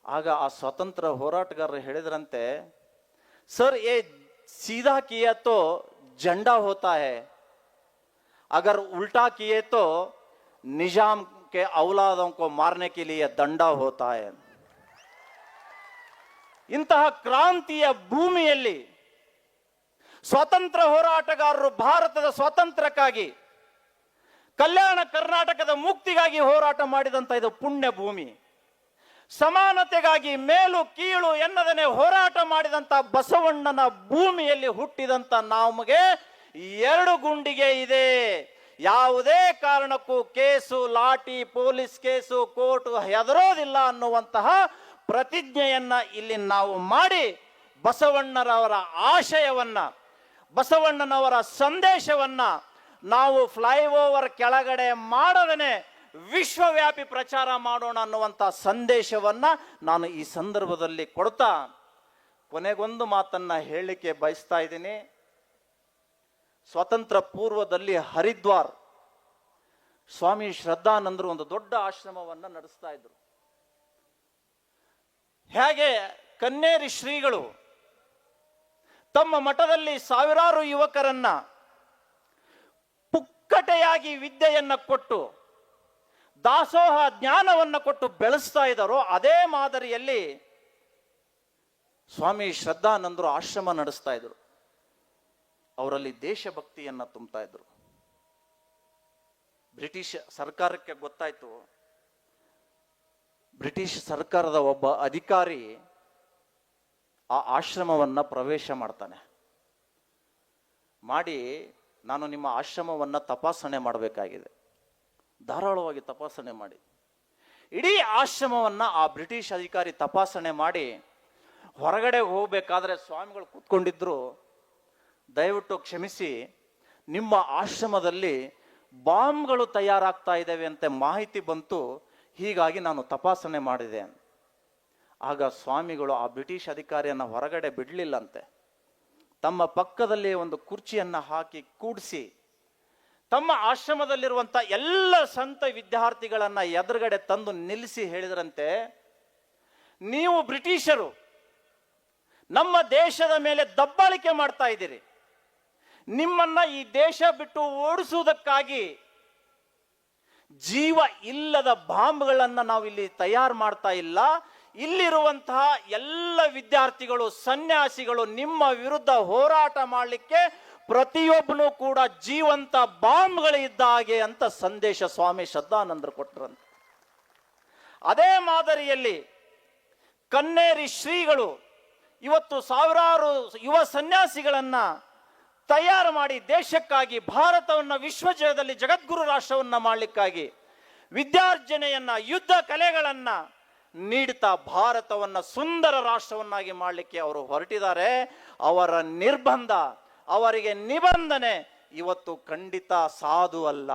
S1: ಆಗ ಆ ಸ್ವತಂತ್ರ ಹೋರಾಟಗಾರರು ಹೇಳಿದ್ರಂತೆ, ಸರ್ ये सीधा किया तो झंडा होता है, अगर उल्टा किए तो निजाम के औलादों को मारने के लिए दंडा होता है. ಇಂತಹ ಕ್ರಾಂತಿಯ ಭೂಮಿಯಲ್ಲಿ ಸ್ವಾತಂತ್ರ್ಯ ಹೋರಾಟಗಾರರು ಭಾರತದ ಸ್ವಾತಂತ್ರ್ಯಕ್ಕಾಗಿ, ಕಲ್ಯಾಣ ಕರ್ನಾಟಕದ ಮುಕ್ತಿಗಾಗಿ ಹೋರಾಟ ಮಾಡಿದಂತ ಇದು ಪುಣ್ಯ ಭೂಮಿ. ಸಮಾನತೆಗಾಗಿ ಮೇಲು ಕೀಳು ಎನ್ನದನೆ ಹೋರಾಟ ಮಾಡಿದಂತ ಬಸವಣ್ಣನ ಭೂಮಿಯಲ್ಲಿ ಹುಟ್ಟಿದಂತ ನಮಗೆ 2 ಗುಂಡಿಗೆ ಇದೆ. ಯಾವುದೇ ಕಾರಣಕ್ಕೂ ಕೇಸು, ಲಾಠಿ, ಪೊಲೀಸ್ ಕೇಸು, ಕೋರ್ಟ್ ಹೆದರೋದಿಲ್ಲ ಅನ್ನುವಂತಹ ಪ್ರತಿಜ್ಞೆಯನ್ನ ಇಲ್ಲಿ ನಾವು ಮಾಡಿ ಬಸವಣ್ಣನವರ ಆಶಯವನ್ನ, ಬಸವಣ್ಣನವರ ಸಂದೇಶವನ್ನ ನಾವು ಫ್ಲೈಓವರ್ ಕೆಳಗಡೆ ಮಾಡದನೆ ವಿಶ್ವವ್ಯಾಪಿ ಪ್ರಚಾರ ಮಾಡೋಣ ಅನ್ನುವಂಥ ಸಂದೇಶವನ್ನ ನಾನು ಈ ಸಂದರ್ಭದಲ್ಲಿ ಕೊಡ್ತಾ ಕೊನೆಗೊಂದು ಮಾತನ್ನ ಹೇಳಲಿಕ್ಕೆ ಬಯಸ್ತಾ ಇದ್ದೀನಿ. ಸ್ವತಂತ್ರ ಪೂರ್ವದಲ್ಲಿ ಹರಿದ್ವಾರ್ ಸ್ವಾಮಿ ಶ್ರದ್ಧಾನಂದರು ಒಂದು ದೊಡ್ಡ ಆಶ್ರಮವನ್ನ ನಡೆಸ್ತಾ ಇದ್ರು. ಹೇಗೆ ಕನ್ನೇರಿ ಶ್ರೀಗಳು ತಮ್ಮ ಮಠದಲ್ಲಿ ಸಾವಿರಾರು ಯುವಕರನ್ನ ಪುಕ್ಕಟೆಯಾಗಿ ವಿದ್ಯೆಯನ್ನ ಕೊಟ್ಟು ದಾಸೋಹ ಜ್ಞಾನವನ್ನು ಕೊಟ್ಟು ಬೆಳೆಸ್ತಾ ಇದ್ದಾರೋ, ಅದೇ ಮಾದರಿಯಲ್ಲಿ ಸ್ವಾಮಿ ಶ್ರದ್ಧಾನಂದರು ಆಶ್ರಮ ನಡೆಸ್ತಾ ಇದ್ರು. ಅವರಲ್ಲಿ ದೇಶಭಕ್ತಿಯನ್ನ ತುಂಬ್ತಾ ಇದ್ರು. ಬ್ರಿಟಿಷ್ ಸರ್ಕಾರಕ್ಕೆ ಗೊತ್ತಾಯ್ತು. ಬ್ರಿಟಿಷ್ ಸರ್ಕಾರದ ಒಬ್ಬ ಅಧಿಕಾರಿ ಆ ಆಶ್ರಮವನ್ನ ಪ್ರವೇಶ ಮಾಡ್ತಾನೆ. ಮಾಡಿ, ನಾನು ನಿಮ್ಮ ಆಶ್ರಮವನ್ನ ತಪಾಸಣೆ ಮಾಡಬೇಕಾಗಿದೆ. ಧಾರಾಳವಾಗಿ ತಪಾಸಣೆ ಮಾಡಿ. ಇಡೀ ಆಶ್ರಮವನ್ನ ಆ ಬ್ರಿಟಿಷ್ ಅಧಿಕಾರಿ ತಪಾಸಣೆ ಮಾಡಿ ಹೊರಗಡೆ ಹೋಗ್ಬೇಕಾದ್ರೆ ಸ್ವಾಮಿಗಳು ಕೂತ್ಕೊಂಡಿದ್ರು. ದಯವಿಟ್ಟು ಕ್ಷಮಿಸಿ, ನಿಮ್ಮ ಆಶ್ರಮದಲ್ಲಿ ಬಾಂಬ್ಗಳು ತಯಾರಾಗ್ತಾ ಇದ್ದಾವೆ ಅಂತ ಮಾಹಿತಿ ಬಂತು, ಹೀಗಾಗಿ ನಾನು ತಪಾಸಣೆ ಮಾಡಿದೆ. ಆಗ ಸ್ವಾಮಿಗಳು ಆ ಬ್ರಿಟಿಷ್ ಅಧಿಕಾರಿಯನ್ನ ಹೊರಗಡೆ ಬಿಡಲಿಲ್ಲಂತೆ. ತಮ್ಮ ಪಕ್ಕದಲ್ಲಿ ಒಂದು ಕುರ್ಚಿಯನ್ನ ಹಾಕಿ ಕೂಡಿಸಿ ತಮ್ಮ ಆಶ್ರಮದಲ್ಲಿರುವಂತ ಎಲ್ಲ ಸಂತ ವಿದ್ಯಾರ್ಥಿಗಳನ್ನ ಎದುರುಗಡೆ ತಂದು ನಿಲ್ಲಿಸಿ ಹೇಳಿದ್ರಂತೆ, ನೀವು ಬ್ರಿಟಿಷರು ನಮ್ಮ ದೇಶದ ಮೇಲೆ ದಬ್ಬಾಳಿಕೆ ಮಾಡ್ತಾ ಇದ್ದೀರಿ. ನಿಮ್ಮನ್ನ ಈ ದೇಶ ಬಿಟ್ಟು ಓಡಿಸುವುದಕ್ಕಾಗಿ ಜೀವ ಇಲ್ಲದ ಬಾಂಬ್ಗಳನ್ನ ನಾವು ಇಲ್ಲಿ ತಯಾರು ಮಾಡ್ತಾ ಇಲ್ಲ. ಇಲ್ಲಿರುವಂತಹ ಎಲ್ಲ ವಿದ್ಯಾರ್ಥಿಗಳು, ಸನ್ಯಾಸಿಗಳು ನಿಮ್ಮ ವಿರುದ್ಧ ಹೋರಾಟ ಮಾಡಲಿಕ್ಕೆ ಪ್ರತಿಯೊಬ್ಬನು ಕೂಡ ಜೀವಂತ ಬಾಂಬ್ಗಳು ಇದ್ದ ಹಾಗೆ ಅಂತ ಸಂದೇಶ ಸ್ವಾಮಿ ಶ್ರದ್ಧಾನಂದರು ಕೊಟ್ಟರಂತೆ. ಅದೇ ಮಾದರಿಯಲ್ಲಿ ಕನ್ನೇರಿ ಶ್ರೀಗಳು ಇವತ್ತು ಸಾವಿರಾರು ಯುವ ಸನ್ಯಾಸಿಗಳನ್ನ ತಯಾರು ಮಾಡಿ ದೇಶಕ್ಕಾಗಿ, ಭಾರತವನ್ನ ವಿಶ್ವಜಯದಲ್ಲಿ ಜಗದ್ಗುರು ರಾಷ್ಟ್ರವನ್ನ ಮಾಡಲಿಕ್ಕಾಗಿ ವಿದ್ಯಾರ್ಜನೆಯನ್ನ, ಯುದ್ಧ ಕಲೆಗಳನ್ನ ನೀಡುತ್ತಾ ಭಾರತವನ್ನ ಸುಂದರ ರಾಷ್ಟ್ರವನ್ನಾಗಿ ಮಾಡಲಿಕ್ಕೆ ಅವರು ಹೊರಟಿದ್ದಾರೆ. ಅವರ ನಿರ್ಬಂಧ, ಅವರಿಗೆ ನಿಬಂಧನೆ ಇವತ್ತು ಖಂಡಿತ ಸಾಧು ಅಲ್ಲ.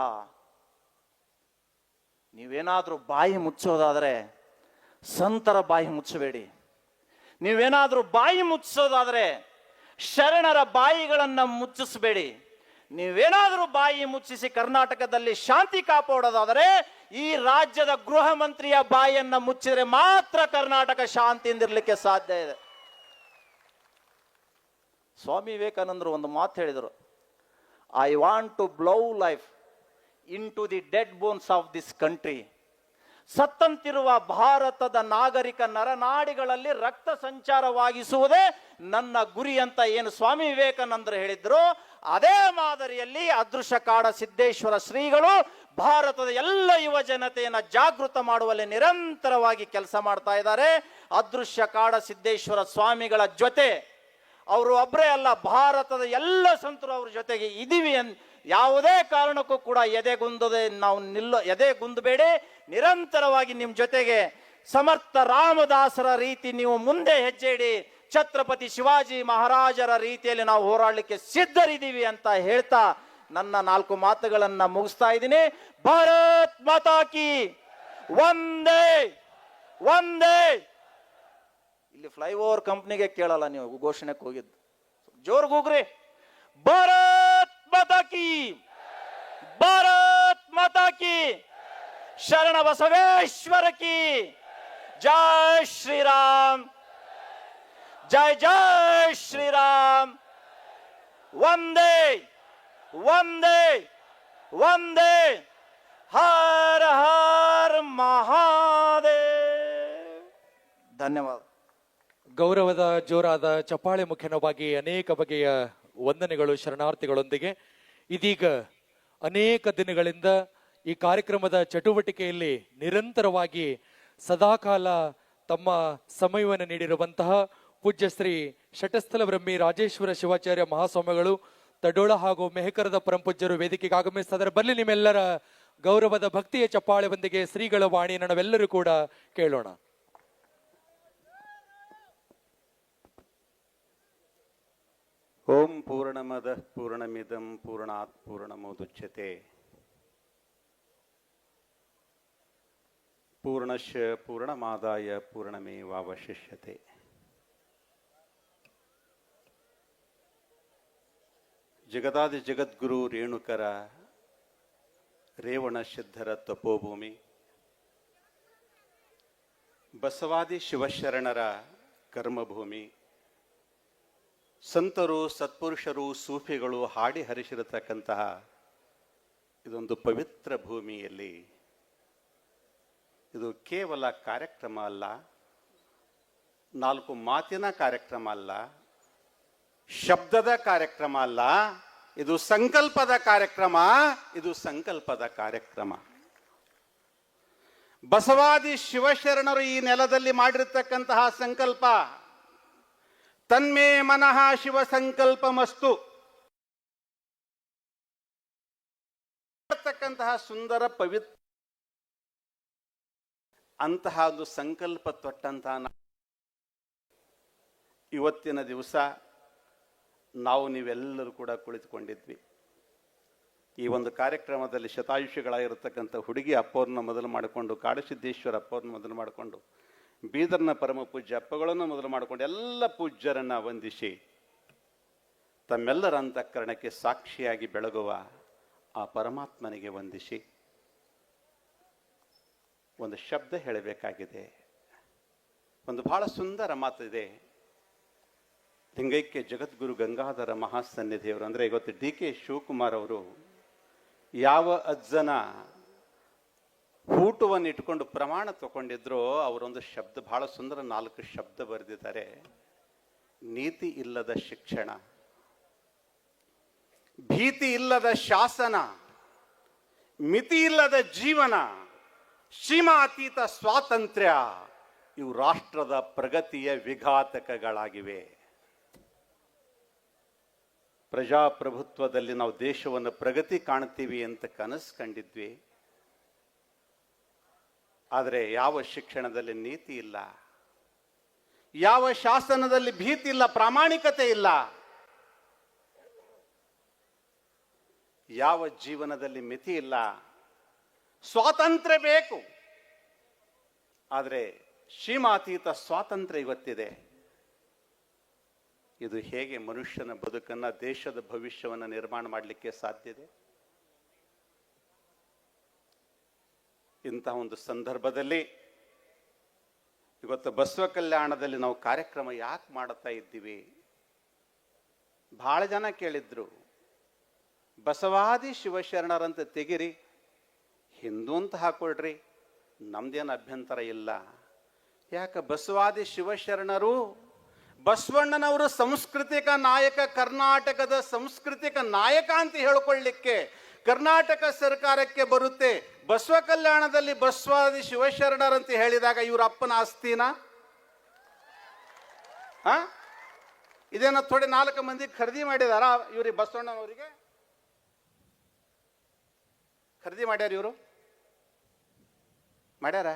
S1: ನೀವೇನಾದ್ರೂ ಬಾಯಿ ಮುಚ್ಚೋದಾದ್ರೆ ಸಂತರ ಬಾಯಿ ಮುಚ್ಚಬೇಡಿ. ನೀವೇನಾದ್ರೂ ಬಾಯಿ ಮುಚ್ಚೋದಾದ್ರೆ ಶರಣರ ಬಾಯಿಗಳನ್ನ ಮುಚ್ಚಿಸಬೇಡಿ. ನೀವೇನಾದ್ರೂ ಬಾಯಿ ಮುಚ್ಚಿಸಿ ಕರ್ನಾಟಕದಲ್ಲಿ ಶಾಂತಿ ಕಾಪಾಡೋದಾದರೆ ಈ ರಾಜ್ಯದ ಗೃಹ ಮಂತ್ರಿಯ ಬಾಯಿಯನ್ನ ಮುಚ್ಚಿದ್ರೆ ಮಾತ್ರ ಕರ್ನಾಟಕ ಶಾಂತಿಯಿಂದಿರ್ಲಿಕ್ಕೆ ಸಾಧ್ಯ ಇದೆ. ಸ್ವಾಮಿ ವಿವೇಕಾನಂದರು ಒಂದು ಮಾತು ಹೇಳಿದರು, I want to blow life into the dead bones of this country. ಸತ್ತಂತಿರುವ ಭಾರತದ ನಾಗರಿಕ ನರನಾಡಿಗಳಲ್ಲಿ ರಕ್ತ ಸಂಚಾರವಾಗಿಸುವುದೇ ನನ್ನ ಗುರಿ ಅಂತ ಏನು ಸ್ವಾಮಿ ವಿವೇಕಾನಂದರು ಹೇಳಿದ್ರು, ಅದೇ ಮಾದರಿಯಲ್ಲಿ ಅದೃಶ್ಯ ಕಾಡ ಸಿದ್ದೇಶ್ವರ ಶ್ರೀಗಳು ಭಾರತದ ಎಲ್ಲ ಯುವ ಜನತೆಯನ್ನ ಜಾಗೃತ ಮಾಡುವಲ್ಲಿ ನಿರಂತರವಾಗಿ ಕೆಲಸ ಮಾಡ್ತಾ ಇದ್ದಾರೆ. ಅದೃಶ್ಯ ಕಾಡ ಸಿದ್ದೇಶ್ವರ ಸ್ವಾಮಿಗಳ ಜೊತೆ ಅವರು ಒಬ್ಬರೇ ಅಲ್ಲ, ಭಾರತದ ಎಲ್ಲ ಸಂತರು ಅವ್ರ ಜೊತೆಗೆ ಇದೀವಿ. ಯಾವುದೇ ಕಾರಣಕ್ಕೂ ಕೂಡ ಎದೆಗುಂದದೆ ನಾವು ಎದೆಗುಂದಬೇಡಿ. ನಿರಂತರವಾಗಿ ನಿಮ್ಮ ಜೊತೆಗೆ ಸಮರ್ಥ ರಾಮದಾಸರ ರೀತಿ ನೀವು ಮುಂದೆ ಹೆಜ್ಜೆ ಇಡಿ. ಛತ್ರಪತಿ ಶಿವಾಜಿ ಮಹಾರಾಜರ ರೀತಿಯಲ್ಲಿ ನಾವು ಹೋರಾಡಲಿಕ್ಕೆ ಸಿದ್ಧರಿದ್ದೀವಿ ಅಂತ ಹೇಳ್ತಾ ನನ್ನ 4 ಮಾತುಗಳನ್ನ ಮುಗಿಸ್ತಾ ಇದ್ದೀನಿ. ಭಾರತ್ ಮಾತಾ ಕಿ ವಂದೇ ವಂದೇ. ಇಲ್ಲಿ ಫ್ಲೈಓವರ್ ಕಂಪ್ನಿಗೆ ಕೇಳಲ್ಲ, ನೀವು ಘೋಷಣೆಗೆ ಹೋಗಿದ್ದು ಜೋರ್ ಕೂಗ್ರಿ. ಭಾರತ್ ಮಾತಾ ಕಿ, ಭಾರತ್ ಮಾತಾ ಕಿ, ಶರಣ ಬಸವೇಶ್ವರ ಕಿ ಜೈ ಶ್ರೀರಾಮ್, ಜೈ ಜೈ ಶ್ರೀರಾಮ್. ವಂದೇ ವಂದೇ ವಂದೇ, ಹರ ಹರ ಮಹಾದೇವ್. ಧನ್ಯವಾದ.
S2: ಗೌರವದ ಜೋರಾದ ಚಪ್ಪಾಳೆ ಮುಖೇನವಾಗಿ ಅನೇಕ ಬಗೆಯ ವಂದನೆಗಳು ಶರಣಾರ್ಥಿಗಳೊಂದಿಗೆ. ಇದೀಗ ಅನೇಕ ದಿನಗಳಿಂದ ಈ ಕಾರ್ಯಕ್ರಮದ ಚಟುವಟಿಕೆಯಲ್ಲಿ ನಿರಂತರವಾಗಿ ಸದಾಕಾಲ ತಮ್ಮ ಸಮಯವನ್ನು ನೀಡಿರುವಂತಹ ಪೂಜ್ಯ ಶ್ರೀ ಶಟಸ್ಥಲ ಬ್ರಹ್ಮಿ ರಾಜೇಶ್ವರ ಶಿವಾಚಾರ್ಯ ಮಹಾಸ್ವಾಮಿಗಳು ತಡೋಳ ಹಾಗೂ ಮೆಹಕರದ ಪರಂಪೂಜ್ಯರು ವೇದಿಕೆಗೆ ಆಗಮಿಸ್ತಾರೆ. ಬರಲಿ ನಿಮ್ಮೆಲ್ಲರ ಗೌರವದ ಭಕ್ತಿಯ ಚಪ್ಪಾಳೆಯೊಂದಿಗೆ ಶ್ರೀಗಳ ವಾಣಿಯನ್ನು ನಾವೆಲ್ಲರೂ ಕೂಡ ಕೇಳೋಣ.
S3: ಓಂ ಪೂರ್ಣಮದಃ ಪೂರ್ಣಮಿದಂ ಪೂರ್ಣಾತ್ ಪೂರ್ಣಮುದಚ್ಯತೆ ಪೂರ್ಣಶ್ಯ ಪೂರ್ಣಮಾದಾಯ ಪೂರ್ಣಮೇವಾವಶಿಷ್ಯತೆ. ಜಗದಾದಿ ಜಗದ್ಗುರು ರೇಣುಕರ ರೇವಣ ಸಿದ್ಧರ ತಪೋಭೂಮಿ, ಬಸವಾದಿ ಶಿವಶರಣರ ಕರ್ಮಭೂಮಿ, ಸಂತರು ಸತ್ಪುರುಷರು ಸೂಫಿಗಳು ಹಾಡಿ ಹರಿಸಿರತಕ್ಕಂತಹ ಇದೊಂದು ಪವಿತ್ರ ಭೂಮಿಯಲ್ಲಿ ಇದು ಕೇವಲ ಕಾರ್ಯಕ್ರಮ ಅಲ್ಲ, 4 ಮಾತಿನ ಕಾರ್ಯಕ್ರಮ ಅಲ್ಲ, ಶಬ್ದದ ಕಾರ್ಯಕ್ರಮ ಅಲ್ಲ, ಇದು ಸಂಕಲ್ಪದ ಕಾರ್ಯಕ್ರಮ. ಇದು ಸಂಕಲ್ಪದ ಕಾರ್ಯಕ್ರಮ. ಬಸವಾದಿ ಶಿವಶರಣರು ಈ ನೆಲದಲ್ಲಿ ಮಾಡಿರತಕ್ಕಂತಹ ಸಂಕಲ್ಪ, ತನ್ಮೇ ಮನಃ ಶಿವ ಸಂಕಲ್ಪಮಸ್ತು ಸುಂದರ ಪವಿತ್ರ ಅಂತಹ ಒಂದು ಸಂಕಲ್ಪ ತೊಟ್ಟಂತಹ ಇವತ್ತಿನ ದಿವಸ ನಾವು ನೀವೆಲ್ಲರೂ ಕೂಡ ಕುಳಿತುಕೊಂಡಿದ್ವಿ. ಈ ಒಂದು ಕಾರ್ಯಕ್ರಮದಲ್ಲಿ ಶತಾಯುಷಿಗಳಾಗಿರತಕ್ಕಂಥ ಹುಡುಗಿ ಅಪ್ಪವ್ರನ್ನ ಮೊದಲು ಮಾಡಿಕೊಂಡು, ಕಾಡಸಿದ್ದೇಶ್ವರ ಅಪ್ಪವ್ರನ್ನ ಮೊದಲು ಮಾಡಿಕೊಂಡು, ಬೀದರ್ನ ಪರಮ ಪೂಜ್ಯ ಅಪ್ಪಗಳನ್ನು ಮೊದಲು ಮಾಡಿಕೊಂಡು ಎಲ್ಲ ಪೂಜ್ಯರನ್ನ ವಂದಿಸಿ ತಮ್ಮೆಲ್ಲರ ಅಂತಃಕರಣಕ್ಕೆ ಸಾಕ್ಷಿಯಾಗಿ ಬೆಳಗುವ ಆ ಪರಮಾತ್ಮನಿಗೆ ವಂದಿಸಿ ಒಂದು ಶಬ್ದ ಹೇಳಬೇಕಾಗಿದೆ. ಒಂದು ಬಹಳ ಸುಂದರ ಮಾತಿದೆ. ಲಿಂಗೈಕ್ಯ ಜಗದ್ಗುರು ಗಂಗಾಧರ ಮಹಾಸನ್ನಿಧಿಯವರು ಅಂದರೆ ಇವತ್ತು ಡಿ ಕೆ ಶಿವಕುಮಾರ್ ಅವರು ಯಾವ ಅಜ್ಜನ ಹೂಟವನ್ನು ಇಟ್ಕೊಂಡು ಪ್ರಮಾಣ ತಗೊಂಡಿದ್ರು ಅವರೊಂದು ಶಬ್ದ ಬಹಳ ಸುಂದರ 4 ಶಬ್ದ ಬರೆದಿದ್ದಾರೆ. ನೀತಿ ಇಲ್ಲದ ಶಿಕ್ಷಣ, ಭೀತಿ ಇಲ್ಲದ ಶಾಸನ, ಮಿತಿ ಇಲ್ಲದ ಜೀವನ, ಸೀಮಾತೀತ ಸ್ವಾತಂತ್ರ್ಯ ಇವು ರಾಷ್ಟ್ರದ ಪ್ರಗತಿಯ ವಿಘಾತಕಗಳಾಗಿವೆ. ಪ್ರಜಾಪ್ರಭುತ್ವದಲ್ಲಿ ನಾವು ದೇಶವನ್ನು ಪ್ರಗತಿ ಕಾಣ್ತೀವಿ ಅಂತ ಕನಸು ಕಂಡಿದ್ವಿ. ಆದರೆ ಯಾವ ಶಿಕ್ಷಣದಲ್ಲಿ ನೀತಿ ಇಲ್ಲ, ಯಾವ ಶಾಸನದಲ್ಲಿ ಭೀತಿ ಇಲ್ಲ, ಪ್ರಾಮಾಣಿಕತೆ ಇಲ್ಲ, ಯಾವ ಜೀವನದಲ್ಲಿ ಮಿತಿ ಇಲ್ಲ. ಸ್ವಾತಂತ್ರ್ಯ ಬೇಕು, ಆದರೆ ಸೀಮಾತೀತ ಸ್ವಾತಂತ್ರ್ಯ ಇವತ್ತಿದೆ. ಇದು ಹೇಗೆ ಮನುಷ್ಯನ ಬದುಕನ್ನು, ದೇಶದ ಭವಿಷ್ಯವನ್ನು ನಿರ್ಮಾಣ ಮಾಡಲಿಕ್ಕೆ ಸಾಧ್ಯತೆ? ಇಂತಹ ಒಂದು ಸಂದರ್ಭದಲ್ಲಿ ಇವತ್ತು ಬಸವ ಕಲ್ಯಾಣದಲ್ಲಿ ನಾವು ಕಾರ್ಯಕ್ರಮ ಯಾಕೆ ಮಾಡುತ್ತಾ ಇದ್ದೀವಿ? ಬಹಳ ಜನ ಕೇಳಿದ್ರು, ಬಸವಾದಿ ಶಿವಶರಣರಂತ ತೆಗಿರಿ, ಹಿಂದೂ ಅಂತ ಹಾಕೊಳ್ರಿ, ನಮ್ದೇನು ಅಭ್ಯಂತರ ಇಲ್ಲ. ಯಾಕೆ? ಬಸವಾದಿ ಶಿವಶರಣರು ಬಸವಣ್ಣನವರು ಸಾಂಸ್ಕೃತಿಕ ನಾಯಕ, ಕರ್ನಾಟಕದ ಸಾಂಸ್ಕೃತಿಕ ನಾಯಕ ಅಂತ ಹೇಳಿಕೊಳ್ಳಿಕ್ಕೆ ಕರ್ನಾಟಕ ಸರ್ಕಾರಕ್ಕೆ ಬರುತ್ತೆ. ಬಸವ ಕಲ್ಯಾಣದಲ್ಲಿ ಬಸವಾದಿ ಶಿವಶರಣರಂತ ಹೇಳಿದಾಗ ಇವ್ರ ಅಪ್ಪನ ಆಸ್ತಿನ ಇದೇನ ಥೋಡೆ 4 ಮಂದಿ ಖರೀದಿ ಮಾಡಿದಾರ ಇವ್ರಿಗೆ? ಬಸವಣ್ಣನವರಿಗೆ ಖರೀದಿ ಮಾಡ್ಯಾರ? ಇವರು ಮಾಡ್ಯಾರ?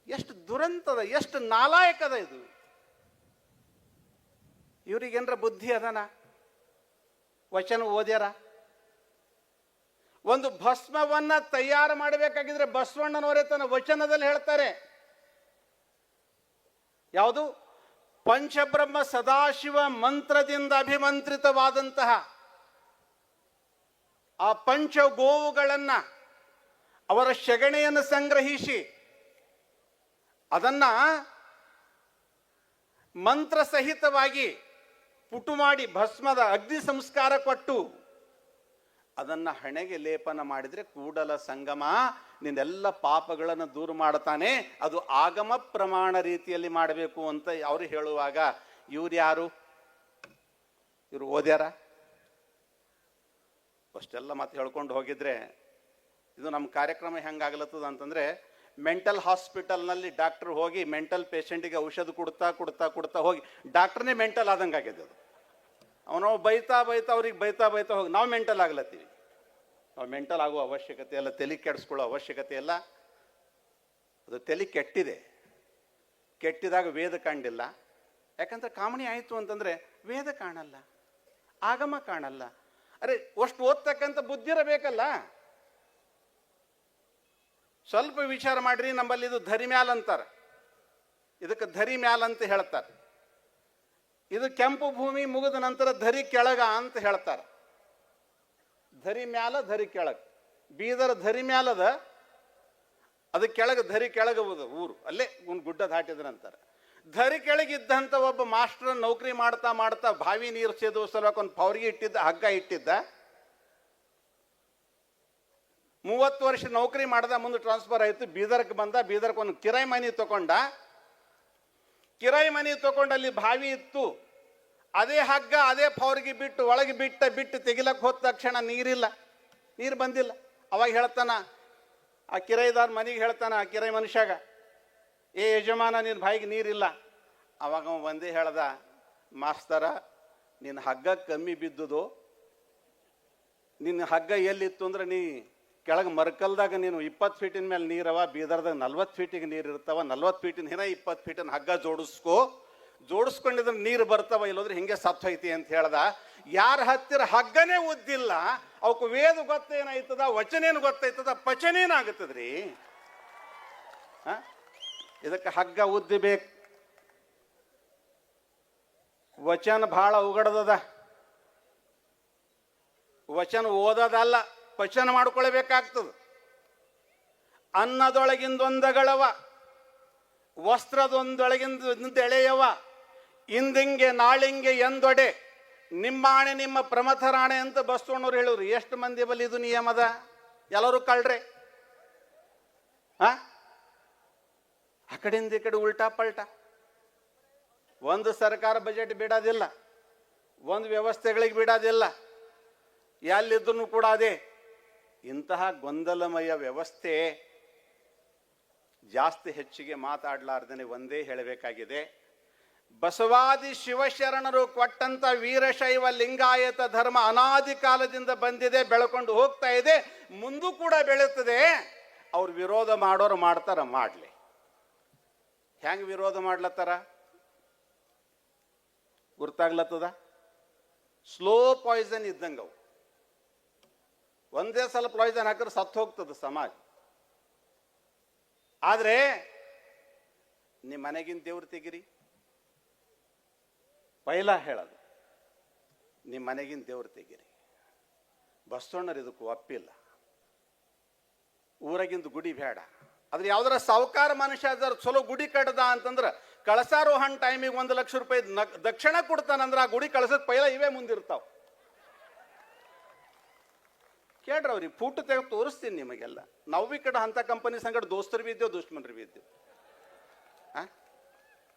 S3: ಎಷ್ಟು ದುರಂತದ, ಎಷ್ಟು ನಾಲಾಯಕದ ಇದು. ಇವ್ರಿಗೇನ್ರ ಬುದ್ಧಿ ಅದನ? ವಚನ ಓದ್ಯಾರ? ಒಂದು ಭಸ್ಮವನ್ನ ತಯಾರು ಮಾಡಬೇಕಾಗಿದ್ರೆ ಬಸವಣ್ಣನವರೇ ತನ್ನ ವಚನದಲ್ಲಿ ಹೇಳ್ತಾರೆ. ಯಾವುದು? ಪಂಚಬ್ರಹ್ಮ ಸದಾಶಿವ ಮಂತ್ರದಿಂದ ಅಭಿಮಂತ್ರಿತವಾದಂತಹ ಆ ಪಂಚ ಗೋವುಗಳನ್ನ, ಅವರ ಶಗಣೆಯನ್ನು ಸಂಗ್ರಹಿಸಿ ಅದನ್ನ ಮಂತ್ರ ಸಹಿತವಾಗಿ ಪುಟು ಮಾಡಿ ಭಸ್ಮದ ಅಗ್ನಿ ಸಂಸ್ಕಾರ ಕೊಟ್ಟು ಅದನ್ನ ಹಣೆಗೆ ಲೇಪನ ಮಾಡಿದ್ರೆ ಕೂಡಲ ಸಂಗಮ ನಿನ್ನೆಲ್ಲ ಪಾಪಗಳನ್ನು ದೂರ ಮಾಡ್ತಾನೆ. ಅದು ಆಗಮ ಪ್ರಮಾಣ ರೀತಿಯಲ್ಲಿ ಮಾಡಬೇಕು ಅಂತ ಅವರು ಹೇಳುವಾಗ ಇವ್ರು ಯಾರು? ಇವ್ರು ಓದ್ಯಾರ? ಅಷ್ಟೆಲ್ಲ ಮತ್ತೆ ಹೇಳ್ಕೊಂಡು ಹೋಗಿದ್ರೆ ಇದು ನಮ್ಮ ಕಾರ್ಯಕ್ರಮ ಹೆಂಗಾಗ್ಲತ್ತದ ಅಂತಂದ್ರೆ, ಮೆಂಟಲ್ ಹಾಸ್ಪಿಟಲ್ನಲ್ಲಿ ಡಾಕ್ಟರ್ ಹೋಗಿ ಮೆಂಟಲ್ ಪೇಷಂಟಿಗೆ ಔಷಧ ಕೊಡ್ತಾ ಕೊಡ್ತಾ ಕೊಡ್ತಾ ಹೋಗಿ ಡಾಕ್ಟರ್ನೇ ಮೆಂಟಲ್ ಆದಂಗೆ ಆಗಿದೆ. ಅದು ಅವನು ಬೈತಾ ಬೈತಾ ಅವ್ರಿಗೆ ಬೈತಾ ಬೈತಾ ಹೋಗಿ ನಾವು ಮೆಂಟಲ್ ಆಗ್ಲತ್ತೀವಿ. ನಾವು ಮೆಂಟಲ್ ಆಗುವ ಅವಶ್ಯಕತೆ ಇಲ್ಲ, ತಲೆ ಕೆಡಿಸ್ಕೊಳ್ಳೋ ಅವಶ್ಯಕತೆ ಇಲ್ಲ. ಅದು ತಲೆ ಕೆಟ್ಟಿದೆ. ಕೆಟ್ಟಿದಾಗ ವೇದ ಕಾಣಿಲ್ಲ. ಯಾಕಂದ್ರೆ ಕಾಮಣಿ ಆಯಿತು ಅಂತಂದ್ರೆ ವೇದ ಕಾಣಲ್ಲ, ಆಗಮ ಕಾಣಲ್ಲ. ಅರೆ ಅಷ್ಟು ಓದ್ತಕ್ಕಂಥ ಬುದ್ಧಿ ಇರಬೇಕಲ್ಲ. ಸ್ವಲ್ಪ ವಿಚಾರ ಮಾಡ್ರಿ. ನಮ್ಮಲ್ಲಿ ಇದು ಧರಿ ಮ್ಯಾಲ ಅಂತಾರೆ, ಇದಕ್ಕೆ ಧರಿ ಮ್ಯಾಲ ಅಂತ ಹೇಳ್ತಾರೆ. ಇದು ಕೆಂಪು ಭೂಮಿ ಮುಗಿದ ನಂತರ ಧರಿ ಕೆಳಗ ಅಂತ ಹೇಳ್ತಾರೆ. ಧರಿ ಮ್ಯಾಲ ಧರಿ ಕೆಳಗ. ಬೀದರ್ ಧರಿ ಮ್ಯಾಲದ, ಅದು ಕೆಳಗೆ ಧರಿ ಕೆಳಗ ಊರು, ಅಲ್ಲೇ ಒಂದು ಗುಡ್ಡ ದಾಟಿದ್ರಂತಾರೆ. ಧರಿ ಕೆಳಗಿದ್ದಂಥ ಒಬ್ಬ ಮಾಸ್ಟರ್ ನೌಕರಿ ಮಾಡ್ತಾ ಮಾಡ್ತಾ ಬಾವಿ ನೀರು ಸೇದು ಸಲುವಾಗಿ ಒಂದು ಪೌರಿಗೆ ಇಟ್ಟಿದ್ದ, ಹಗ್ಗ ಇಟ್ಟಿದ್ದ. 30 ವರ್ಷ ನೌಕರಿ ಮಾಡ್ದ, ಮುಂದೆ ಟ್ರಾನ್ಸ್ಫರ್ ಆಯಿತು, ಬೀದರ್ಗೆ ಬಂದ. ಬೀದರ್ಗೆ ಒಂದು ಕಿರಾಯಿ ಮನೆ ತಗೊಂಡ. ಕಿರಾಯಿ ಮನೆ ತಗೊಂಡು ಅಲ್ಲಿ ಬಾವಿ ಇತ್ತು. ಅದೇ ಹಗ್ಗ ಅದೇ ಪೌರಿಗೆ ಬಿಟ್ಟು ಒಳಗೆ ಬಿಟ್ಟು ತೆಗಿಲಕ್ಕೆ ಹೋದ ತಕ್ಷಣ ನೀರಿಲ್ಲ, ನೀರು ಬಂದಿಲ್ಲ. ಅವಾಗ ಹೇಳ್ತಾನ ಆ ಕಿರಾಯಿದಾರ ಮನೆಗೆ, ಹೇಳ್ತಾನ ಆ ಕಿರಾಯಿ ಮನುಷ್ಯಾಗ, ಏ ಯಜಮಾನ ನಿನ್ನ ಬಾಯಿಗೆ ನೀರಿಲ್ಲ. ಅವಾಗ ಅವ ಒಂದೇ ಹೇಳ್ದ, ಮಾಸ್ತರ ನಿನ್ನ ಹಗ್ಗ ಕಮ್ಮಿ ಬಿದ್ದುದು. ನಿನ್ನ ಹಗ್ಗ ಎಲ್ಲಿತ್ತು ಅಂದ್ರೆ ನೀ ಕೆಳಗೆ ಮರ್ಕಲ್ದಾಗ ನೀನು 20 ಫೀಟಿನ ಮೇಲೆ ನೀರವ, ಬೀದರ್ದಾಗ 40 ಫೀಟಿಗೆ ನೀರು ಇರ್ತಾವ. 40 ಫೀಟಿನ 20 ಫೀಟಿನ ಹಗ್ಗ ಜೋಡಿಸ್ಕೊಂಡಿದ್ರೆ ನೀರು ಬರ್ತಾವ, ಇಲ್ಲೋದ್ರೆ ಹಿಂಗೆ ಸತ್ತೋಯ್ತಿ ಅಂತ ಹೇಳ್ದ. ಯಾರ ಹತ್ತಿರ ಹಗ್ಗನೇ ಉದ್ದಿಲ್ಲ ಅವಕ್ಕೆ ವೇದ ಗೊತ್ತೇನಾಯ್ತದ, ವಚನೇನು ಗೊತ್ತಾಯ್ತದ, ಪಚನೇನಾಗುತ್ತದ್ರಿ. ಇದಕ್ಕೆ ಹಗ್ಗ ಉದ್ದಿಬೇಕು. ವಚನ ಬಹಳ ಉಗಡದದ. ವಚನ ಓದೋದಲ್ಲ, ಪಚನ ಮಾಡ್ಕೊಳ್ಬೇಕಾಗ್ತದ. ಅನ್ನದೊಳಗಿಂದೊಂದಗಳವ, ವಸ್ತ್ರದೊಂದೊಳಗಿಂದ ಎಳೆಯವ, ಇಂದಿಂಗೆ ನಾಳಿಂಗೆ ಎಂದೊಡೆ, ನಿಮ್ಮಾಣೆ ನಿಮ್ಮ ಪ್ರಮಥರಾಣೆ ಅಂತ ಬಸವಣ್ಣವ್ರು ಹೇಳಿದ್ರು. ಎಷ್ಟು ಮಂದಿ ಬಲ್ಲಿ ಇದು ನಿಯಮದ? ಎಲ್ಲರೂ ಕಳ್ರೆ. ಆ ಕಡೆಯಿಂದ ಈ ಕಡೆ ಉಲ್ಟಾ ಪಲ್ಟಾ. ಒಂದು ಸರ್ಕಾರ ಬಜೆಟ್ ಬಿಡೋದಿಲ್ಲ, ಒಂದು ವ್ಯವಸ್ಥೆಗಳಿಗೆ ಬಿಡೋದಿಲ್ಲ, ಎಲ್ಲಿದ್ರು ಕೂಡ ಅದೇ. ಇಂತಹ ಗೊಂದಲಮಯ ವ್ಯವಸ್ಥೆ ಜಾಸ್ತಿ ಹೆಚ್ಚಿಗೆ ಮಾತಾಡಲಾರ್ದೇನೆ ಒಂದೇ ಹೇಳಬೇಕಾಗಿದೆ. ಬಸವಾದಿ ಶಿವಶರಣರು ಕೊಟ್ಟಂತ ವೀರಶೈವ ಲಿಂಗಾಯತ ಧರ್ಮ ಅನಾದಿ ಕಾಲದಿಂದ ಬಂದಿದೆ, ಬೆಳ್ಕೊಂಡು ಹೋಗ್ತಾ ಇದೆ, ಮುಂದೂ ಕೂಡ ಬೆಳೀತದೆ. ಅವ್ರು ವಿರೋಧ ಮಾಡೋರು ಮಾಡ್ತಾರ, ಮಾಡಲಿ. ಹೆಂಗೆ ವಿರೋಧ ಮಾಡ್ಲತ್ತಾರ ಗುರ್ತಾಗ್ಲತ್ತದ? ಸ್ಲೋ ಪಾಯ್ಸನ್ ಇದ್ದಂಗೆ ಅವು. ಒಂದೇ ಸಲ ಪಾಯ್ಸನ್ ಹಾಕಿದ್ರೆ ಸತ್ತು ಹೋಗ್ತದೆ ಸಮಾಜ. ಆದ್ರೆ ನಿಮ್ಮ ಮನೆಗಿನ ದೇವ್ರು ತೆಗಿರಿ, ಪೈಲ ಹೇಳೋದು, ನಿಮ್ಮ ಮನೆಗಿನ ದೇವ್ರು ತೆಗಿರಿ. ಬಸವಣ್ಣರು ಇದಕ್ಕೂ ಒಪ್ಪಿಲ್ಲ. ಊರಾಗಿಂದ ಗುಡಿ ಬೇಡ. ಆದ್ರೆ ಯಾವ್ದಾರ ಸಾವುಕಾರ ಮನುಷ್ಯ ಅದರ ಚಲೋ ಗುಡಿ ಕಟ್ಟದ ಅಂತಂದ್ರ ಕಳಸಾರೋಹಣ ಟೈಮಿಗೆ 1 ಲಕ್ಷ ರೂಪಾಯಿ ದಕ್ಷಿಣ ಕೊಡ್ತಾನಂದ್ರ ಆ ಗುಡಿ ಕಳಸಕ್ ಪೈಲ ಇವೇ ಮುಂದಿರ್ತಾವ. ಕೇಳ್ರಿ ಅವ್ರಿಗೆ ಫೋಟೋ ತೆಗೆದು ತೋರಿಸ್ತೀನಿ ನಿಮಗೆಲ್ಲ. ನಾವು ಈ ಕಡೆ ಅಂತ ಕಂಪನಿ ಸಂಗಡ ದೋಸ್ತರು ಬಿ ಇದ್ದೇವೆ, ದುಶ್ಮನ್ರು ಬಿ ಇದ್ದೇವೆ.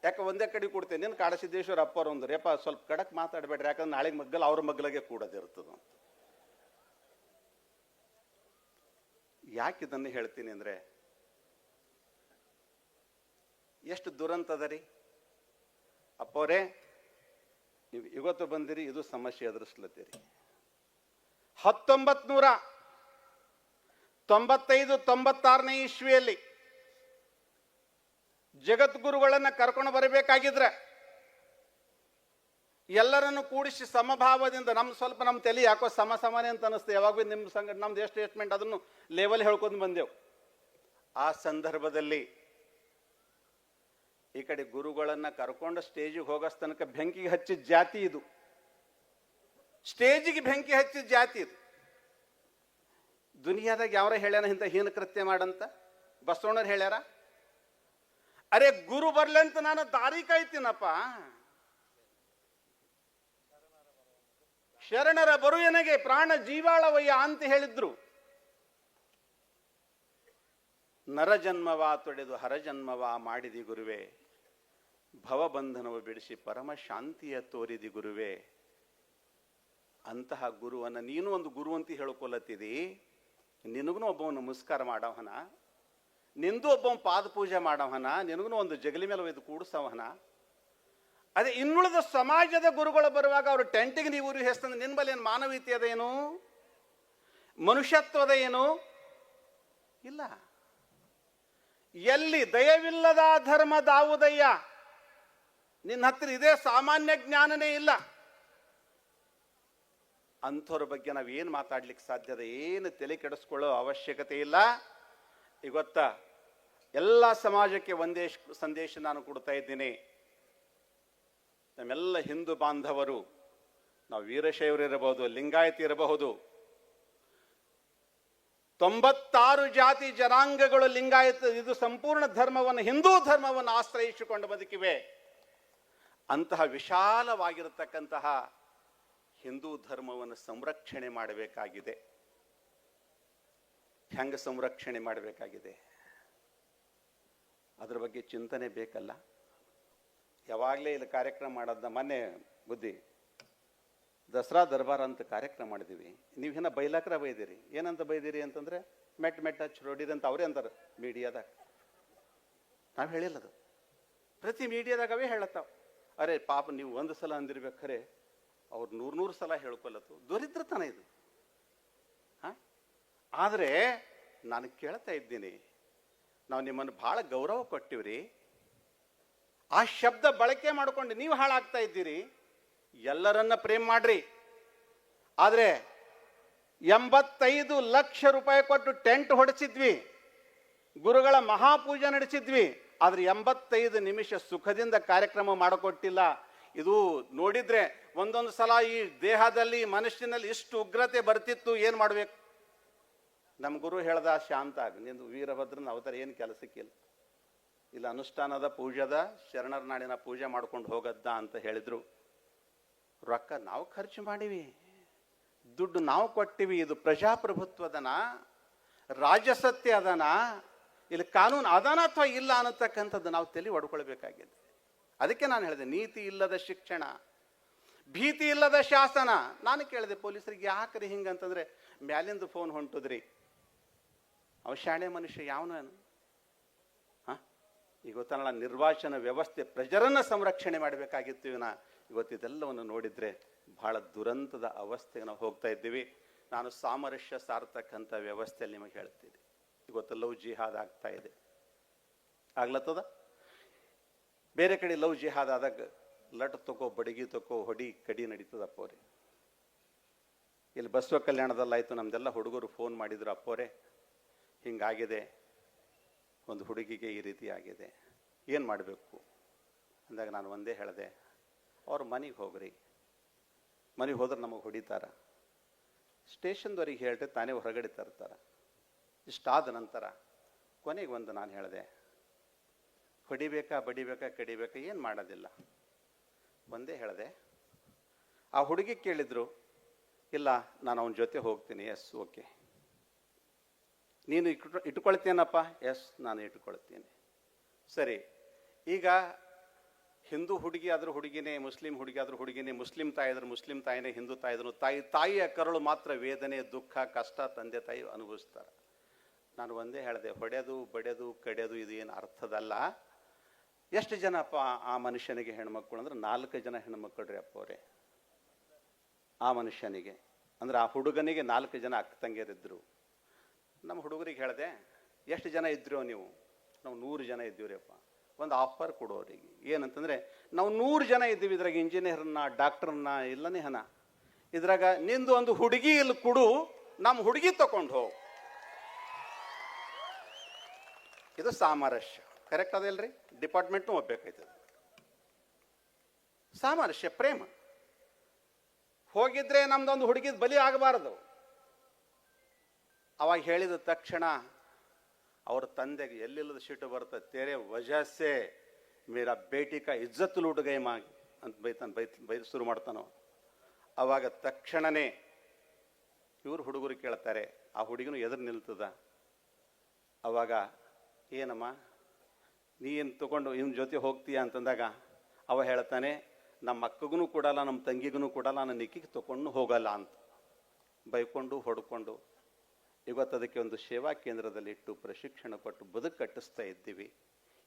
S3: ಯಾಕೆ ಒಂದೇ ಕಡೆ ಕೊಡ್ತೇನೆ. ನೀನು ಕಾಡಸಿದ್ದೇಶ್ವರ ಅಪ್ಪವ್ರು ಅಂದ್ರು, ಯಪ್ಪ ಸ್ವಲ್ಪ ಕಡಕ್ ಮಾತಾಡ್ಬೇಡ್ರಿ, ಯಾಕಂದ್ರೆ ನಾಳೆಗೆ ಮಗ್ಗಲ್ ಅವ್ರ ಮಗ್ಗಲಾಗೆ ಕೂಡೋದಿರ್ತದ. ಯಾಕೆ ಇದನ್ನು ಹೇಳ್ತೀನಿ ಅಂದ್ರೆ, ಎಷ್ಟು ದುರಂತದ ರೀ ಅಪ್ಪವ್ರೆ. ನೀವು ಇವತ್ತು ಬಂದಿರಿ, ಇದು ಸಮಸ್ಯೆ ಎದುರಿಸ್ಲತ್ತೀರಿ. 1995-96ನೇ ಇಸ್ವಿಯಲ್ಲಿ ಜಗದ್ಗುರುಗಳನ್ನ ಕರ್ಕೊಂಡು ಬರಬೇಕಾಗಿದ್ರೆ ಎಲ್ಲರನ್ನು ಕೂಡಿಸಿ ಸಮಭಾವದಿಂದ, ನಮ್ಮ ತಲೆ ಯಾಕೋ ಸಮನೇ ಅಂತ ಅನಿಸ್ತು. ಯಾವಾಗ ನಿಮ್ಮ ಸಂಘ ನಮ್ದು ಎಷ್ಟು ಎಸ್ಟಿಮೇಟ್ ಅದನ್ನು ಲೆವೆಲ್ ಹೇಳ್ಕೊಂಡು ಬಂದೆವು. ಆ ಸಂದರ್ಭದಲ್ಲಿ ಈ ಕಡೆ ಗುರುಗಳನ್ನ ಕರ್ಕೊಂಡು ಸ್ಟೇಜಿಗೆ ಹೋಗೋ ತನಕ ಬೆಂಕಿಗೆ ಹಚ್ಚಿದ ಜಾತಿ ಇದು. ಸ್ಟೇಜಿಗೆ ಬೆಂಕಿ ಹಚ್ಚಿದ ಜಾತಿ ಇದು. ದುನಿಯಾದಾಗ ಯಾವ್ರ ಹೇಳ್ಯಾನ ಇಂಥ ಹೀನ ಕೃತ್ಯ ಮಾಡಂತ? ಬಸವಣ್ಣರು ಹೇಳ್ಯಾರ? ಅರೆ ಗುರು ಬರ್ಲಂತ ನಾನು ದಾರಿ ಕಾಯ್ತೀನಪ್ಪ, ಶರಣರ ಬರುವನೆಗೆ ಪ್ರಾಣ ಜೀವಾಳವಯ್ಯ ಅಂತ ಹೇಳಿದ್ರು. ನರಜನ್ಮವ ತೊಡೆದು ಹರಜನ್ಮವ ಮಾಡಿದಿ ಗುರುವೆ, ಭವಬಂಧನವು ಬಿಡಿಸಿ ಪರಮ ಶಾಂತಿಯ ತೋರಿದಿ ಗುರುವೆ. ಅಂತಹ ಗುರುವನ್ನ ನೀನು ಒಂದು ಗುರು ಅಂತ ಹೇಳ್ಕೊಲತ್ತಿದಿ. ನಿನಗೂ ಒಬ್ಬವ ನಮಸ್ಕಾರ ಮಾಡವನ, ನಿಂದು ಒಬ್ಬ ಪಾದ ಪೂಜೆ ಮಾಡವನ, ನಿನಗೂ ಒಂದು ಜಗಲಿ ಮೇಲೆ ಒಯ್ದು ಕೂಡಿಸವನ. ಅದೇ ಇನ್ನುಳಿದ ಸಮಾಜದ ಗುರುಗಳು ಬರುವಾಗ ಅವರು ಟೆಂಟಿಗೆ ನೀವು ಊರಿಗೆ ಹೆಸ್ತಂದ್ರೆ ನಿನ್ ಬಲ್ಲಿ ಏನು ಮಾನವೀಯತೆ ಅದೇನು, ಮನುಷ್ಯತ್ವದ ಏನು ಇಲ್ಲ. ಎಲ್ಲಿ ದಯವಿಲ್ಲದ ಧರ್ಮದಾವುದಯ್ಯ, ನಿನ್ನ ಹತ್ರ ಇದೇ ಸಾಮಾನ್ಯ ಜ್ಞಾನನೇ ಇಲ್ಲ. ಅಂಥವ್ರ ಬಗ್ಗೆ ನಾವೇನು ಮಾತಾಡ್ಲಿಕ್ಕೆ ಸಾಧ್ಯದ? ಏನು ತಲೆ ಕೆಡಿಸ್ಕೊಳ್ಳೋ ಅವಶ್ಯಕತೆ ಇಲ್ಲ. ಇವತ್ತ ಎಲ್ಲ ಸಮಾಜಕ್ಕೆ ಒಂದೇ ಸಂದೇಶ ನಾನು ಕೊಡ್ತಾ ಇದ್ದೀನಿ. ನಮ್ಮೆಲ್ಲ ಹಿಂದೂ ಬಾಂಧವರು, ನಾವು ವೀರಶೈವರಿರಬಹುದು, ಲಿಂಗಾಯತಿ ಇರಬಹುದು, 96 ಜಾತಿ ಜನಾಂಗಗಳು ಲಿಂಗಾಯತ ಇದು ಸಂಪೂರ್ಣ ಧರ್ಮವನ್ನು, ಹಿಂದೂ ಧರ್ಮವನ್ನು ಆಶ್ರಯಿಸಿಕೊಂಡು ಬದುಕಿವೆ. ಅಂತಹ ವಿಶಾಲವಾಗಿರತಕ್ಕಂತಹ ಹಿಂದೂ ಧರ್ಮವನ್ನು ಸಂರಕ್ಷಣೆ ಮಾಡಬೇಕಾಗಿದೆ. ಹೆಂಗ ಸಂರಕ್ಷಣೆ ಮಾಡಬೇಕಾಗಿದೆ ಅದ್ರ ಬಗ್ಗೆ ಚಿಂತನೆ ಬೇಕಲ್ಲ. ಯಾವಾಗಲೇ ಇಲ್ಲಿ ಕಾರ್ಯಕ್ರಮ ಮಾಡೋದನ್ನ ಮೊನ್ನೆ ಬುದ್ಧಿ ದಸರಾ ದರ್ಬಾರ್ ಅಂತ ಕಾರ್ಯಕ್ರಮ ಮಾಡಿದೀವಿ. ನೀವು ಏನ ಬೈಲಾಕ್ರ ಬೈದಿರಿ. ಏನಂತ ಬೈದಿರಿ ಅಂತಂದ್ರೆ ಮೆಟ್ ಹಚ್ಚಿ ಹೊಡಿರಿ ಅಂತ ಅವರೇ ಅಂತಾರೆ ಮೀಡಿಯಾದಾಗ. ನಾವು ಹೇಳಿಲ್ಲದು, ಪ್ರತಿ ಮೀಡಿಯಾದಾಗ ಅವೇ ಹೇಳತ್ತಾವ. ಅರೆ ಪಾಪ ನೀವು ಒಂದು ಸಲ ಅಂದಿರ್ಬೇಕು, ಖರೆ ಅವ್ರು 100 ಸಲ ಹೇಳ್ಕೊಲ್ಲತ್ತು. ದೊರಿದ್ರತನ ಇದು. ಆದರೆ ನಾನು ಕೇಳ್ತಾ ಇದ್ದೀನಿ, ನಾವು ನಿಮ್ಮನ್ನು ಬಹಳ ಗೌರವ ಕೊಟ್ಟಿವ್ರಿ, ಆ ಶಬ್ದ ಬಳಕೆ ಮಾಡಿಕೊಂಡು ನೀವು ಹಾಳಾಗ್ತಾ ಇದ್ದೀರಿ. ಎಲ್ಲರನ್ನ ಪ್ರೇಮ್ ಮಾಡ್ರಿ, ಆದ್ರೆ 85 ಲಕ್ಷ ರೂಪಾಯಿ ಕೊಟ್ಟು ಟೆಂಟ್ ಹೊಡೆಸಿದ್ವಿ, ಗುರುಗಳ ಮಹಾಪೂಜೆ ನಡೆಸಿದ್ವಿ. ಆದ್ರೆ 85 ನಿಮಿಷ ಸುಖದಿಂದ ಕಾರ್ಯಕ್ರಮ ಮಾಡಿಕೊಟ್ಟಿಲ್ಲ. ಇದು ನೋಡಿದ್ರೆ ಒಂದೊಂದು ಸಲ ಈ ದೇಹದಲ್ಲಿ ಮನುಷ್ಯನಲ್ಲಿ ಇಷ್ಟು ಉಗ್ರತೆ ಬರ್ತಿತ್ತು. ಏನ್ ಮಾಡ್ಬೇಕು? ನಮ್ಮ ಗುರು ಹೇಳ್ದ, ಶಾಂತ ಆಗ, ನಿಂದು ವೀರಭದ್ರನ ಅವತಾರ ಏನು ಕೆಲಸಕ್ಕಿಲ್ಲ, ಇಲ್ಲ ಅನುಷ್ಠಾನದ ಪೂಜೆದ ಶರಣರ ನಾಡಿನ ಪೂಜೆ ಮಾಡ್ಕೊಂಡು ಹೋಗದ್ದ ಅಂತ ಹೇಳಿದ್ರು. ರೊಕ್ಕ ನಾವು ಖರ್ಚು ಮಾಡಿವಿ, ದುಡ್ಡು ನಾವು ಕೊಟ್ಟಿವಿ. ಇದು ಪ್ರಜಾಪ್ರಭುತ್ವದನ, ರಾಜಸತ್ಯ ಅದನ, ಇಲ್ಲಿ ಕಾನೂನು ಅದನ ಅಥವಾ ಇಲ್ಲ ಅನ್ನತಕ್ಕಂಥದ್ದು ನಾವು ತಲೆ ಹೊಡ್ಕೊಳ್ಬೇಕಾಗಿದೆ. ಅದಕ್ಕೆ ನಾನು ಹೇಳಿದೆ, ನೀತಿ ಇಲ್ಲದ ಶಿಕ್ಷಣ, ಭೀತಿ ಇಲ್ಲದ ಶಾಸನ. ನಾನು ಕೇಳಿದೆ ಪೊಲೀಸರಿಗೆ, ಯಾಕ್ರಿ ಹಿಂಗಂತಂದ್ರೆ ಮ್ಯಾಲಿಂದ ಫೋನ್ ಹೊಂಟುದ್ರಿ. ಅವ ಶಾಣೆ ಮನುಷ್ಯ ಯಾವನು? ಈಗ ಗೊತ್ತಲ್ಲ, ನಿರ್ವಾಚನ ವ್ಯವಸ್ಥೆ ಪ್ರಜರನ್ನ ಸಂರಕ್ಷಣೆ ಮಾಡಬೇಕಾಗಿತ್ತು. ಇವತ್ತಿದೆಲ್ಲವನ್ನು ನೋಡಿದ್ರೆ ಬಹಳ ದುರಂತದ ಅವಸ್ಥೆಗೆ ನಾವು ಹೋಗ್ತಾ ಇದ್ದೀವಿ. ನಾನು ಸಾಮರಸ್ಯ ಸಾರ್ತಕ್ಕಂಥ ವ್ಯವಸ್ಥೆಯಲ್ಲಿ ನಿಮಗೆ ಹೇಳ್ತೀನಿ. ಇವತ್ತು ಲವ್ ಜಿಹಾದ್ ಆಗ್ತಾ ಇದೆ, ಆಗ್ಲತ್ತದ. ಬೇರೆ ಕಡೆ ಲವ್ ಜಿಹಾದ್ ಆದಾಗ ಲಟ್ ತಗೋ, ಬಡಗಿ ತಗೋ, ಹೊಡಿ ಕಡಿ ನಡೀತದಪ್ಪ ಅವ್ರೆ. ಇಲ್ಲಿ ಬಸವ ಕಲ್ಯಾಣದಲ್ಲಾಯ್ತು, ನಮ್ದೆಲ್ಲ ಹುಡುಗರು ಫೋನ್ ಮಾಡಿದ್ರು, ಅಪ್ಪೋರೆ ಹಿಂಗಾಗಿದೆ, ಒಂದು ಹುಡುಗಿಗೆ ಈ ರೀತಿ ಆಗಿದೆ, ಏನು ಮಾಡಬೇಕು ಅಂದಾಗ ನಾನು ಒಂದೇ ಹೇಳಿದೆ, ಅವ್ರ ಮನೆಗೆ ಹೋಗ್ರಿ, ಮನೆಗೆ ಹೋದ್ರೆ ನಮಗೆ ಹೊಡಿತಾರ, ಸ್ಟೇಷನ್ದವ್ರಿಗೆ ಹೇಳ್ರೆ ತಾನೇ ಹೊರಗಡೆ ತರ್ತಾರ. ಇಷ್ಟಾದ ನಂತರ ಕೊನೆಗೆ ಒಂದು ನಾನು ಹೇಳಿದೆ, ಹೊಡಿಬೇಕಾ ಬಡಿಬೇಕಾ ಕಡಿಬೇಕಾ ಏನು ಮಾಡೋದಿಲ್ಲ. ಒಂದೇ ಹೇಳಿದೆ. ಆ ಹುಡುಗಿ ಕೇಳಿದ್ರು, ಇಲ್ಲ ನಾನು ಅವನ ಜೊತೆ ಹೋಗ್ತೀನಿ. Yes, okay. ನೀನು ಇಟ್ಕೊಳ್ತೇನಪ್ಪ? ಎಸ್, ನಾನು ಇಟ್ಕೊಳ್ತೀನಿ. ಸರಿ, ಈಗ ಹಿಂದೂ ಹುಡುಗಿ ಆದ್ರೂ ಹುಡುಗಿನೇ, ಮುಸ್ಲಿಂ ಹುಡುಗಿ ಆದ್ರೂ ಹುಡುಗಿನೇ, ಮುಸ್ಲಿಂ ತಾಯಿ ಆದ್ರೂ ಮುಸ್ಲಿಂ ತಾಯಿನೇ, ಹಿಂದೂ ತಾಯಿ ಆದ್ರೂ ತಾಯಿಯ ಕರುಳು ಮಾತ್ರ ವೇದನೆ, ದುಃಖ, ಕಷ್ಟ ತಂದೆ ತಾಯಿ ಅನುಭವಿಸ್ತಾರೆ. ನಾನು ಒಂದೇ ಹೇಳಿದೆ, ಹೊಡೆದು ಬಡೆದು ಕಡೆದು ಇದು ಏನು ಅರ್ಥದಲ್ಲ. ಎಷ್ಟು ಜನ ಅಪ್ಪ ಆ ಮನುಷ್ಯನಿಗೆ ಹೆಣ್ಮಕ್ಳು ಅಂದ್ರೆ 4 ಜನ ಹೆಣ್ಮಕ್ಳ್ರಿ ಅಪ್ಪ ಅವರೇ. ಆ ಮನುಷ್ಯನಿಗೆ ಅಂದ್ರೆ ಆ ಹುಡುಗನಿಗೆ 4 ಜನ ಅಕ್ಕ ತಂಗಿಯರಿದ್ರು. ನಮ್ಮ ಹುಡುಗರಿಗೆ ಹೇಳಿದೆ, ಎಷ್ಟು ಜನ ಇದ್ರು ನೀವು? ನಾವು 100 ಜನ ಇದ್ದೀವ್ರಿ ಅಪ್ಪ. ಒಂದು ಆಫರ್ ಕೊಡೋರಿಗೆ ಏನಂತಂದ್ರೆ, ನಾವು 100 ಜನ ಇದ್ದೀವಿ, ಇದ್ರಾಗ ಇಂಜಿನಿಯರ್ನ, ಡಾಕ್ಟರ್ನ ಇಲ್ಲನೇ ಹಣ, ಇದ್ರಾಗ ನಿಂದು ಒಂದು ಹುಡುಗಿ ಇಲ್ಲಿ ಕೊಡು, ನಮ್ಮ ಹುಡುಗಿ ತಕೊಂಡು ಹೋಗು. ಇದು ಸಾಮರಸ್ಯ. ಕರೆಕ್ಟ್ ಅದಿಲ್ರಿ? ಡಿಪಾರ್ಟ್ಮೆಂಟ್ನು ಒಪ್ಬೇಕಾಯ್ತದೆ. ಸಾಮರಸ್ಯ, ಪ್ರೇಮ. ಹೋಗಿದ್ರೆ ನಮ್ದೊಂದು ಹುಡುಗಿದ ಬಲಿ ಆಗಬಾರದು. ಅವಾಗ ಹೇಳಿದ ತಕ್ಷಣ ಅವ್ರ ತಂದೆಗೆ ಎಲ್ಲಿಲ್ಲದ ಸಿಟ್ಟು ಬರ್ತದೆ. ತೇರೆ ವಜಹ ಸೆ ಮೇರಾ ಬೇಟಿ ಕಾ ಇಜ್ಜತ್ ಲೂಟ್ ಗೈ ಮಾ ಅಂತ ಬೈತಾನೆ, ಶುರು ಮಾಡ್ತಾನೋ. ಅವಾಗ ತಕ್ಷಣನೇ ಇವ್ರು ಹುಡುಗರು ಕೇಳ್ತಾರೆ, ಆ ಹುಡುಗಿನೂ ಎದುರು ನಿಲ್ತದ. ಅವಾಗ ಏನಮ್ಮ ನೀ ಏನು ತಗೊಂಡು ಇವನ ಜೊತೆ ಹೋಗ್ತೀಯ ಅಂತಂದಾಗ ಅವ ಹೇಳ್ತಾನೆ, ನಮ್ಮ ಅಕ್ಕಗೂ ಕೊಡಲ್ಲ, ನಮ್ಮ ತಂಗಿಗೂ ಕೊಡಲ್ಲ, ನನ್ನ ನಿಕ್ಕಿಗೆ ತಗೊಂಡು ಹೋಗಲ್ಲ ಅಂತ ಬೈಕೊಂಡು ಹೊಡ್ಕೊಂಡು ಇವತ್ತು ಅದಕ್ಕೆ ಒಂದು ಸೇವಾ ಕೇಂದ್ರದಲ್ಲಿ ಇಟ್ಟು ಪ್ರಶಿಕ್ಷಣ ಕೊಟ್ಟು ಬದುಕು ಕಟ್ಟಿಸ್ತಾ ಇದ್ದೀವಿ.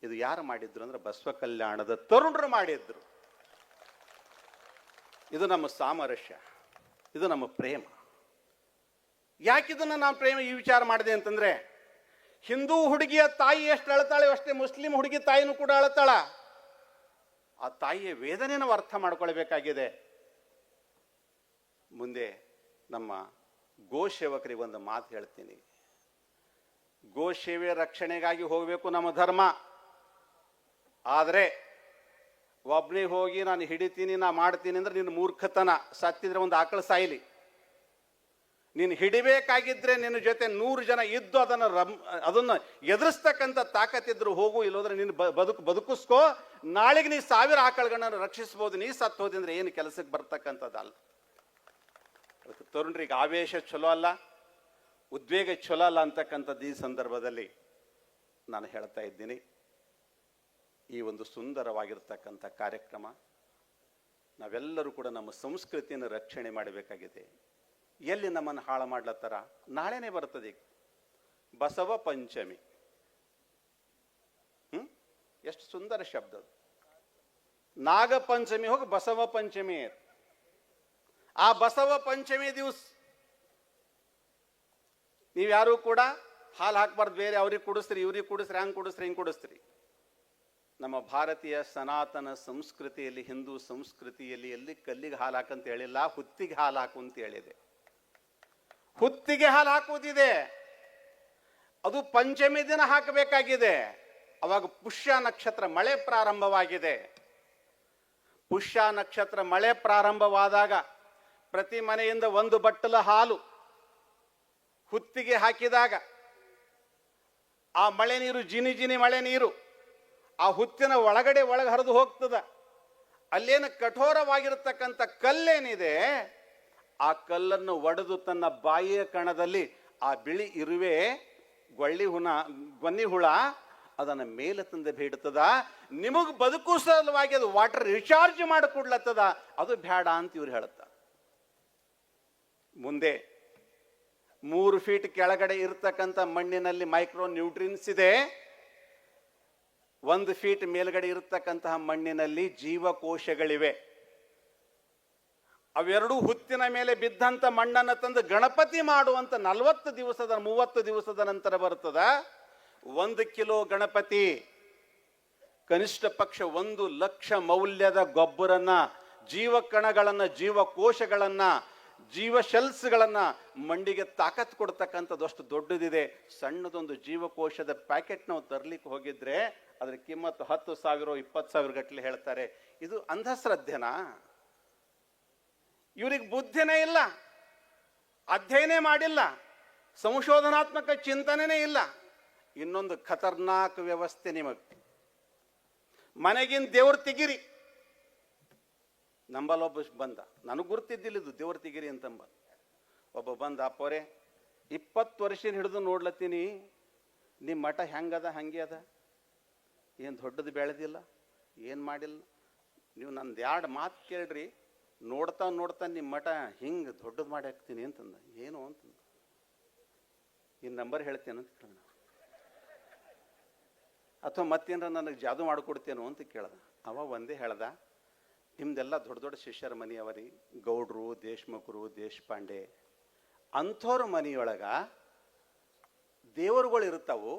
S3: ಇದು ಯಾರು ಮಾಡಿದ್ರು ಅಂದ್ರೆ ಬಸವ ಕಲ್ಯಾಣದ ತರುಣರು ಮಾಡಿದ್ರು. ಇದು ನಮ್ಮ ಸಾಮರಸ್ಯ, ಇದು ನಮ್ಮ ಪ್ರೇಮ. ಯಾಕಿದನ್ನ ನಾನು ಪ್ರೇಮ ಈ ವಿಚಾರ ಮಾಡಿದೆ ಅಂತಂದ್ರೆ, ಹಿಂದೂ ಹುಡುಗಿಯ ತಾಯಿ ಎಷ್ಟು ಅಳ್ತಾಳೆ ಅಷ್ಟೇ ಮುಸ್ಲಿಂ ಹುಡುಗಿ ತಾಯಿನೂ ಕೂಡ ಅಳ್ತಾಳ. ಆ ತಾಯಿಯ ವೇದನೆ ನಾವು ಅರ್ಥ ಮಾಡ್ಕೊಳ್ಬೇಕಾಗಿದೆ. ಮುಂದೆ ನಮ್ಮ ಗೋ ಸೇವಕರಿಗೆ ಒಂದು ಮಾತು ಹೇಳ್ತೀನಿ. ಗೋ ಸೇವೆ ರಕ್ಷಣೆಗಾಗಿ ಹೋಗಬೇಕು ನಮ್ಮ ಧರ್ಮ. ಆದರೆ ಒಬ್ಬನೇ ಹೋಗಿ ನಾನು ಹಿಡಿತೀನಿ, ನಾ ಮಾಡ್ತೀನಿ ಅಂದ್ರೆ ನಿನ್ನ ಮೂರ್ಖತನ. ಸತ್ತಿದ್ರೆ ಒಂದು ಆಕಳ ಸಾಯಿಲಿ. ನೀನು ಹಿಡಿಬೇಕಾಗಿದ್ರೆ ನಿನ್ನ ಜೊತೆ 100 ಜನ ಇದ್ದು ಅದನ್ನು ಎದುರಿಸ್ತಕ್ಕಂಥ ತಾಕತ್ತಿದ್ರು ಹೋಗು, ಇಲ್ಲೋದ್ರೆ ನೀನು ಬದುಕಿಸ್ಕೋ. ನಾಳೆಗೆ ನೀ 1000 ಆಕಳುಗಳನ್ನ ರಕ್ಷಿಸ್ಬೋದು. ನೀ ಸತ್ತು ಹೋದಿ ಅಂದ್ರೆ ಏನು ಕೆಲಸಕ್ಕೆ ಬರ್ತಕ್ಕಂಥದ್ದಲ್ಲ. ಅದಕ್ಕೆ ತರುಣರಿಗೆ ಆವೇಶ ಚಲೋ ಅಲ್ಲ, ಉದ್ವೇಗ ಚಲೋ ಅಲ್ಲ ಅಂತಕ್ಕಂಥದ್ದು ಈ ಸಂದರ್ಭದಲ್ಲಿ ನಾನು ಹೇಳ್ತಾ ಇದ್ದೀನಿ. ಈ ಒಂದು ಸುಂದರವಾಗಿರ್ತಕ್ಕಂಥ ಕಾರ್ಯಕ್ರಮ, ನಾವೆಲ್ಲರೂ ಕೂಡ ನಮ್ಮ ಸಂಸ್ಕೃತಿಯನ್ನು ರಕ್ಷಣೆ ಮಾಡಬೇಕಾಗಿದೆ. ಎಲ್ಲಿ ನಮ್ಮನ್ನು ಹಾಳು ಮಾಡ್ಲತ್ತಾರ? ನಾಳೆನೇ ಬರ್ತದೆ ಬಸವ ಪಂಚಮಿ. ಎಷ್ಟು ಸುಂದರ ಶಬ್ದ. ನಾಗ ಪಂಚಮಿ ಹೋಗಿ ಬಸವ ಪಂಚಮಿ. ಆ ಬಸವ ಪಂಚಮಿ ದಿವಸ ನೀವ್ಯಾರು ಕೂಡ ಹಾಲು ಹಾಕ್ಬಾರ್ದು. ಬೇರೆ ಅವ್ರಿಗೆ ಕುಡಿಸ್ರಿ, ಇವ್ರಿಗೆ ಕುಡಿಸ್ರಿ, ಹಂಗೆ ಕುಡಿಸ್ರಿ, ಹಿಂಗೆ ಕುಡಿಸ್ರಿ. ನಮ್ಮ ಭಾರತೀಯ ಸನಾತನ ಸಂಸ್ಕೃತಿಯಲ್ಲಿ, ಹಿಂದೂ ಸಂಸ್ಕೃತಿಯಲ್ಲಿ ಎಲ್ಲಿ ಕಲ್ಲಿಗೆ ಹಾಲು ಹಾಕಂತ ಹೇಳಿಲ್ಲ, ಹುತ್ತಿಗೆ ಹಾಲು ಹಾಕು ಅಂತ ಹೇಳಿದೆ. ಹುತ್ತಿಗೆ ಹಾಲು ಹಾಕುವುದಿದೆ, ಅದು ಪಂಚಮಿ ದಿನ ಹಾಕಬೇಕಾಗಿದೆ. ಅವಾಗ ಪುಷ್ಯ ನಕ್ಷತ್ರ ಮಳೆ ಪ್ರಾರಂಭವಾಗಿದೆ. ಪುಷ್ಯ ನಕ್ಷತ್ರ ಮಳೆ ಪ್ರಾರಂಭವಾದಾಗ ಪ್ರತಿ ಮನೆಯಿಂದ 1 ಬಟ್ಟಲ ಹಾಲು ಹುತ್ತಿಗೆ ಹಾಕಿದಾಗ ಆ ಮಳೆ ನೀರು, ಜಿನಿ ಜಿನಿ ಮಳೆ ನೀರು ಆ ಹುತ್ತಿನ ಒಳಗೆ ಹರಿದು ಹೋಗ್ತದ. ಅಲ್ಲೇನು ಕಠೋರವಾಗಿರತಕ್ಕಂಥ ಕಲ್ಲೇನಿದೆ, ಆ ಕಲ್ಲನ್ನು ಒಡೆದು ತನ್ನ ಬಾಯಿಯ ಕಣದಲ್ಲಿ ಆ ಬಿಳಿ ಇರುವೆ ಗೊನ್ನಿ ಹುಳ ಅದನ್ನ ಮೇಲೆ ತಂದು ಬೇಡ್ತದ. ನಿಮಗ್ ಬದುಕು ಸಲುವಾಗಿ ಅದು ವಾಟರ್ ರಿಚಾರ್ಜ್ ಮಾಡಿಕೊಡ್ಲತ್ತದ. ಅದು ಬೇಡ ಅಂತ ಇವ್ರು ಹೇಳುತ್ತ. ಮುಂದೆ 3 ಫೀಟ್ ಕೆಳಗಡೆ ಇರ್ತಕ್ಕಂಥ ಮಣ್ಣಿನಲ್ಲಿ ಮೈಕ್ರೋ ನ್ಯೂಟ್ರಿನ್ಸ್ ಇದೆ. 1 ಫೀಟ್ ಮೇಲ್ಗಡೆ ಇರತಕ್ಕಂತಹ ಮಣ್ಣಿನಲ್ಲಿ ಜೀವಕೋಶಗಳಿವೆ. ಅವೆರಡೂ ಹುತ್ತಿನ ಮೇಲೆ ಬಿದ್ದಂತ ಮಣ್ಣನ್ನು ತಂದು ಗಣಪತಿ ಮಾಡುವಂತ 40 ದಿವಸದ 30 ದಿವಸದ ನಂತರ ಬರ್ತದ 1 ಕಿಲೋ ಗಣಪತಿ. ಕನಿಷ್ಠ ಪಕ್ಷ 1 ಲಕ್ಷ ಮೌಲ್ಯದ ಗೊಬ್ಬರನ್ನ, ಜೀವಕಣಗಳನ್ನ, ಜೀವಕೋಶಗಳನ್ನ, ಜೀವ ಶೆಲ್ಸ್ಗಳನ್ನ ಮಂಡಿಗೆ ತಾಕತ್ ಕೊಡ್ತಕ್ಕಂಥದ್ದು ಅಷ್ಟು ದೊಡ್ಡದಿದೆ. ಸಣ್ಣದೊಂದು ಜೀವಕೋಶದ ಪ್ಯಾಕೆಟ್ ನಾವು ತರ್ಲಿಕ್ಕೆ ಹೋಗಿದ್ರೆ ಅದ್ರ ಕಿಮ್ಮತ್ತು 10,000 20,000 ಗಟ್ಟಲೆ ಹೇಳ್ತಾರೆ. ಇದು ಅಂಧಶ್ರದ್ಧೆನಾ? ಇವ್ರಿಗೆ ಬುದ್ಧಿನೇ ಇಲ್ಲ, ಅಧ್ಯಯನ ಮಾಡಿಲ್ಲ. ಸಂಶೋಧನಾತ್ಮಕ ಚಿಂತನೆನೇ ಇಲ್ಲ. ಇನ್ನೊಂದು ಖತರ್ನಾಕ್ ವ್ಯವಸ್ಥೆ ನಿಮಗೆ. ಮನೆಗಿನ ದೇವ್ರ ತೆಗಿರಿ ನಂಬಲ್ಲೊಬ್ಬ ಬಂದ, ನನಗೆ ಗುರ್ತಿದ್ದಿಲ್ಲ ಇದು ದೇವ್ರ ತೆಗಿರಿ ಅಂತಂಬ. ಒಬ್ಬ ಬಂದ, ಅಪ್ಪೋರೆ 20 ವರ್ಷ ಹಿಡಿದು ನೋಡ್ಲತ್ತೀನಿ, ನಿಮ್ಮ ಮಠ ಹೆಂಗದ ಹಂಗೆ ಅದ, ಏನು ದೊಡ್ಡದು ಬೆಳೆದಿಲ್ಲ, ಏನು ಮಾಡಿಲ್ಲ. ನೀವು ನಂದು 2 ಮಾತು ಕೇಳ್ರಿ, ನೋಡ್ತಾ ನೋಡ್ತಾ ನಿಮ್ಮ ಮಠ ಹಿಂಗೆ ದೊಡ್ಡದು ಮಾಡಿ ಹಾಕ್ತೀನಿ ಅಂತಂದ. ಏನು ಅಂತಂದ. ಈ ನಂಬರ್ ಹೇಳ್ತೇನೆ ಅಂತ ಕೇಳ್ದ, ಅಥವಾ ಮತ್ತೇನಾರ ನನಗೆ ಜಾದು ಮಾಡಿಕೊಡ್ತೇನೋ ಅಂತ ಕೇಳ್ದ. ಅವ ಒಂದೇ ಹೇಳ್ದ, ನಿಮ್ದೆಲ್ಲ ದೊಡ್ಡ ದೊಡ್ಡ ಶಿಷ್ಯರ ಮನೆ ಅವರಿ, ಗೌಡ್ರು, ದೇಶಮುಖರು, ದೇಶಪಾಂಡೆ, ಅಂಥವ್ರ ಮನೆಯೊಳಗ ದೇವರುಗಳು ಇರ್ತಾವು.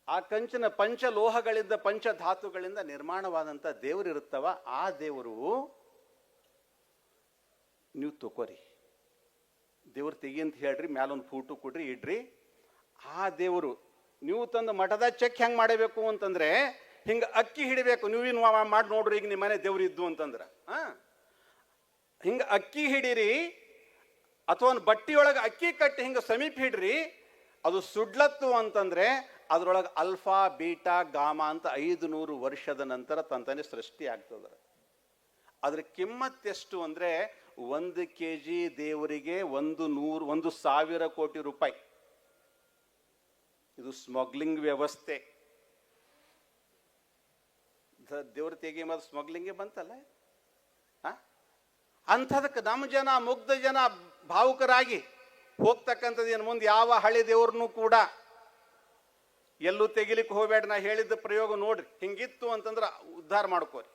S3: ಆ ಕಂಚಿನ ಪಂಚಲೋಹಗಳಿಂದ ಪಂಚಧಾತುಗಳಿಂದ ನಿರ್ಮಾಣವಾದಂಥ ದೇವರು ಇರುತ್ತವ. ಆ ದೇವರು ನೀವು ತಗೋರಿ, ದೇವ್ರು ತೆಗಿ ಅಂತ ಹೇಳ್ರಿ, ಮ್ಯಾಲೊಂದು ಫೋಟೋ ಕೊಡ್ರಿ, ಇಡ್ರಿ. ಆ ದೇವರು ನೀವು ತಂದು ಮಠದ ಚೆಕ್ ಹೆಂಗೆ ಮಾಡಬೇಕು ಅಂತಂದ್ರೆ, ಹಿಂಗೆ ಅಕ್ಕಿ ಹಿಡಿಬೇಕು. ನೀವೇನು ಮಾಡಿ ನೋಡ್ರಿ, ಈಗ ನಿಮ್ಮ ಮನೆ ದೇವ್ರು ಇದ್ದು ಅಂತಂದ್ರೆ ಹಿಂಗೆ ಅಕ್ಕಿ ಹಿಡೀರಿ, ಅಥವಾ ಒಂದು ಬಟ್ಟಿಯೊಳಗೆ ಅಕ್ಕಿ ಕಟ್ಟಿ ಹಿಂಗೆ ಸಮೀಪ ಹಿಡ್ರಿ. ಅದು ಸುಡ್ಲತ್ತು ಅಂತಂದ್ರೆ ಅದರೊಳಗೆ ಅಲ್ಫಾ ಬೀಟಾ ಗಾಮಾ ಅಂತ 500 ವರ್ಷದ ನಂತರ ತಂತಾನೆ ಸೃಷ್ಟಿ ಆಗ್ತದ. ಅದ್ರ ಕಿಮ್ಮತ್ತೆಷ್ಟು ಅಂದ್ರೆ 1 kg ದೇವರಿಗೆ 1,1000 ಕೋಟಿ ರೂಪಾಯಿ. ಇದು ಸ್ಮಗ್ಲಿಂಗ್ ವ್ಯವಸ್ಥೆ. ದೇವ್ರ ತೆಗೆ ಮತ್ತು ಸ್ಮಗ್ಲಿಂಗೇ ಬಂತಲ್ಲ. ಅಂಥದಕ್ಕೆ ನಮ್ಮ ಜನ, ಮುಗ್ಧ ಜನ ಭಾವುಕರಾಗಿ ಹೋಗ್ತಕ್ಕಂಥದ್ದು. ಏನು ಮುಂದೆ ಯಾವ ಹಳೆ ದೇವ್ರನ್ನೂ ಕೂಡ ಎಲ್ಲೂ ತೆಗಿಲಿಕ್ಕೆ ಹೋಗ್ಬೇಡ. ನಾ ಹೇಳಿದ್ದ ಪ್ರಯೋಗ ನೋಡ್ರಿ, ಹಿಂಗಿತ್ತು ಅಂತಂದ್ರೆ ಉದ್ಧಾರ ಮಾಡ್ಕೋರಿ.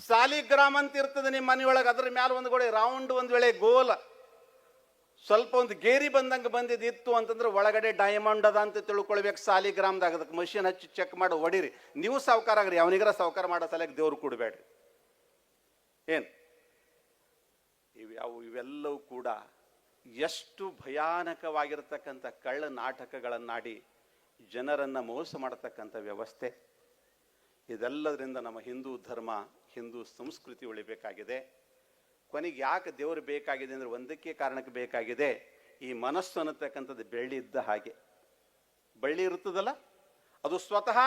S3: ಸಾಲಿಗ್ರಾಮ್ ಅಂತ ಇರ್ತದೆ ನಿಮ್ಮ ಮನೆಯೊಳಗೆ, ಅದ್ರ ಮ್ಯಾಲ ಒಂದು ಗೋಡೆ ರೌಂಡ್, ಒಂದು ವೇಳೆ ಗೋಲ ಸ್ವಲ್ಪ ಒಂದು ಗೇರಿ ಬಂದಂಗೆ ಬಂದಿದ್ದು ಅಂತಂದ್ರೆ ಒಳಗಡೆ ಡೈಮಂಡ್ ಅದ ಅಂತ ತಿಳ್ಕೊಳ್ಬೇಕು. ಸಾಲಿಗ್ರಾಮ್ದಾಗ ಅದಕ್ಕೆ ಮಷಿನ್ ಹಚ್ಚಿ ಚೆಕ್ ಮಾಡಿ ಹೊಡೀರಿ. ನೀವು ಸಾವುಕಾರ ಆಗ್ರಿ, ಅವನಿಗರ ಸಾವುಕಾರ ಮಾಡೋ ಸಲಕ್ಕೆ ದೇವ್ರು ಕೊಡಬೇಡ್ರಿ. ಏನು ಇವೆಲ್ಲವೂ ಕೂಡ ಎಷ್ಟು ಭಯಾನಕವಾಗಿರ್ತಕ್ಕಂಥ ಕಳ್ಳ ನಾಟಕಗಳನ್ನಾಡಿ ಜನರನ್ನು ಮೋಸ ಮಾಡತಕ್ಕಂಥ ವ್ಯವಸ್ಥೆ. ಇದೆಲ್ಲದರಿಂದ ನಮ್ಮ ಹಿಂದೂ ಧರ್ಮ, ಹಿಂದೂ ಸಂಸ್ಕೃತಿ ಉಳಿಬೇಕಾಗಿದೆ. ಕೊನೆಗೆ ಯಾಕೆ ದೇವರು ಬೇಕಾಗಿದೆ ಅಂದರೆ ಒಂದಕ್ಕೆ ಕಾರಣಕ್ಕೆ ಬೇಕಾಗಿದೆ. ಈ ಮನಸ್ಸು ಅನ್ನತಕ್ಕಂಥದ್ದು ಬೆಳ್ಳಿ ಇದ್ದ ಹಾಗೆ. ಬಳ್ಳಿ ಇರ್ತದಲ್ಲ, ಅದು ಸ್ವತಃ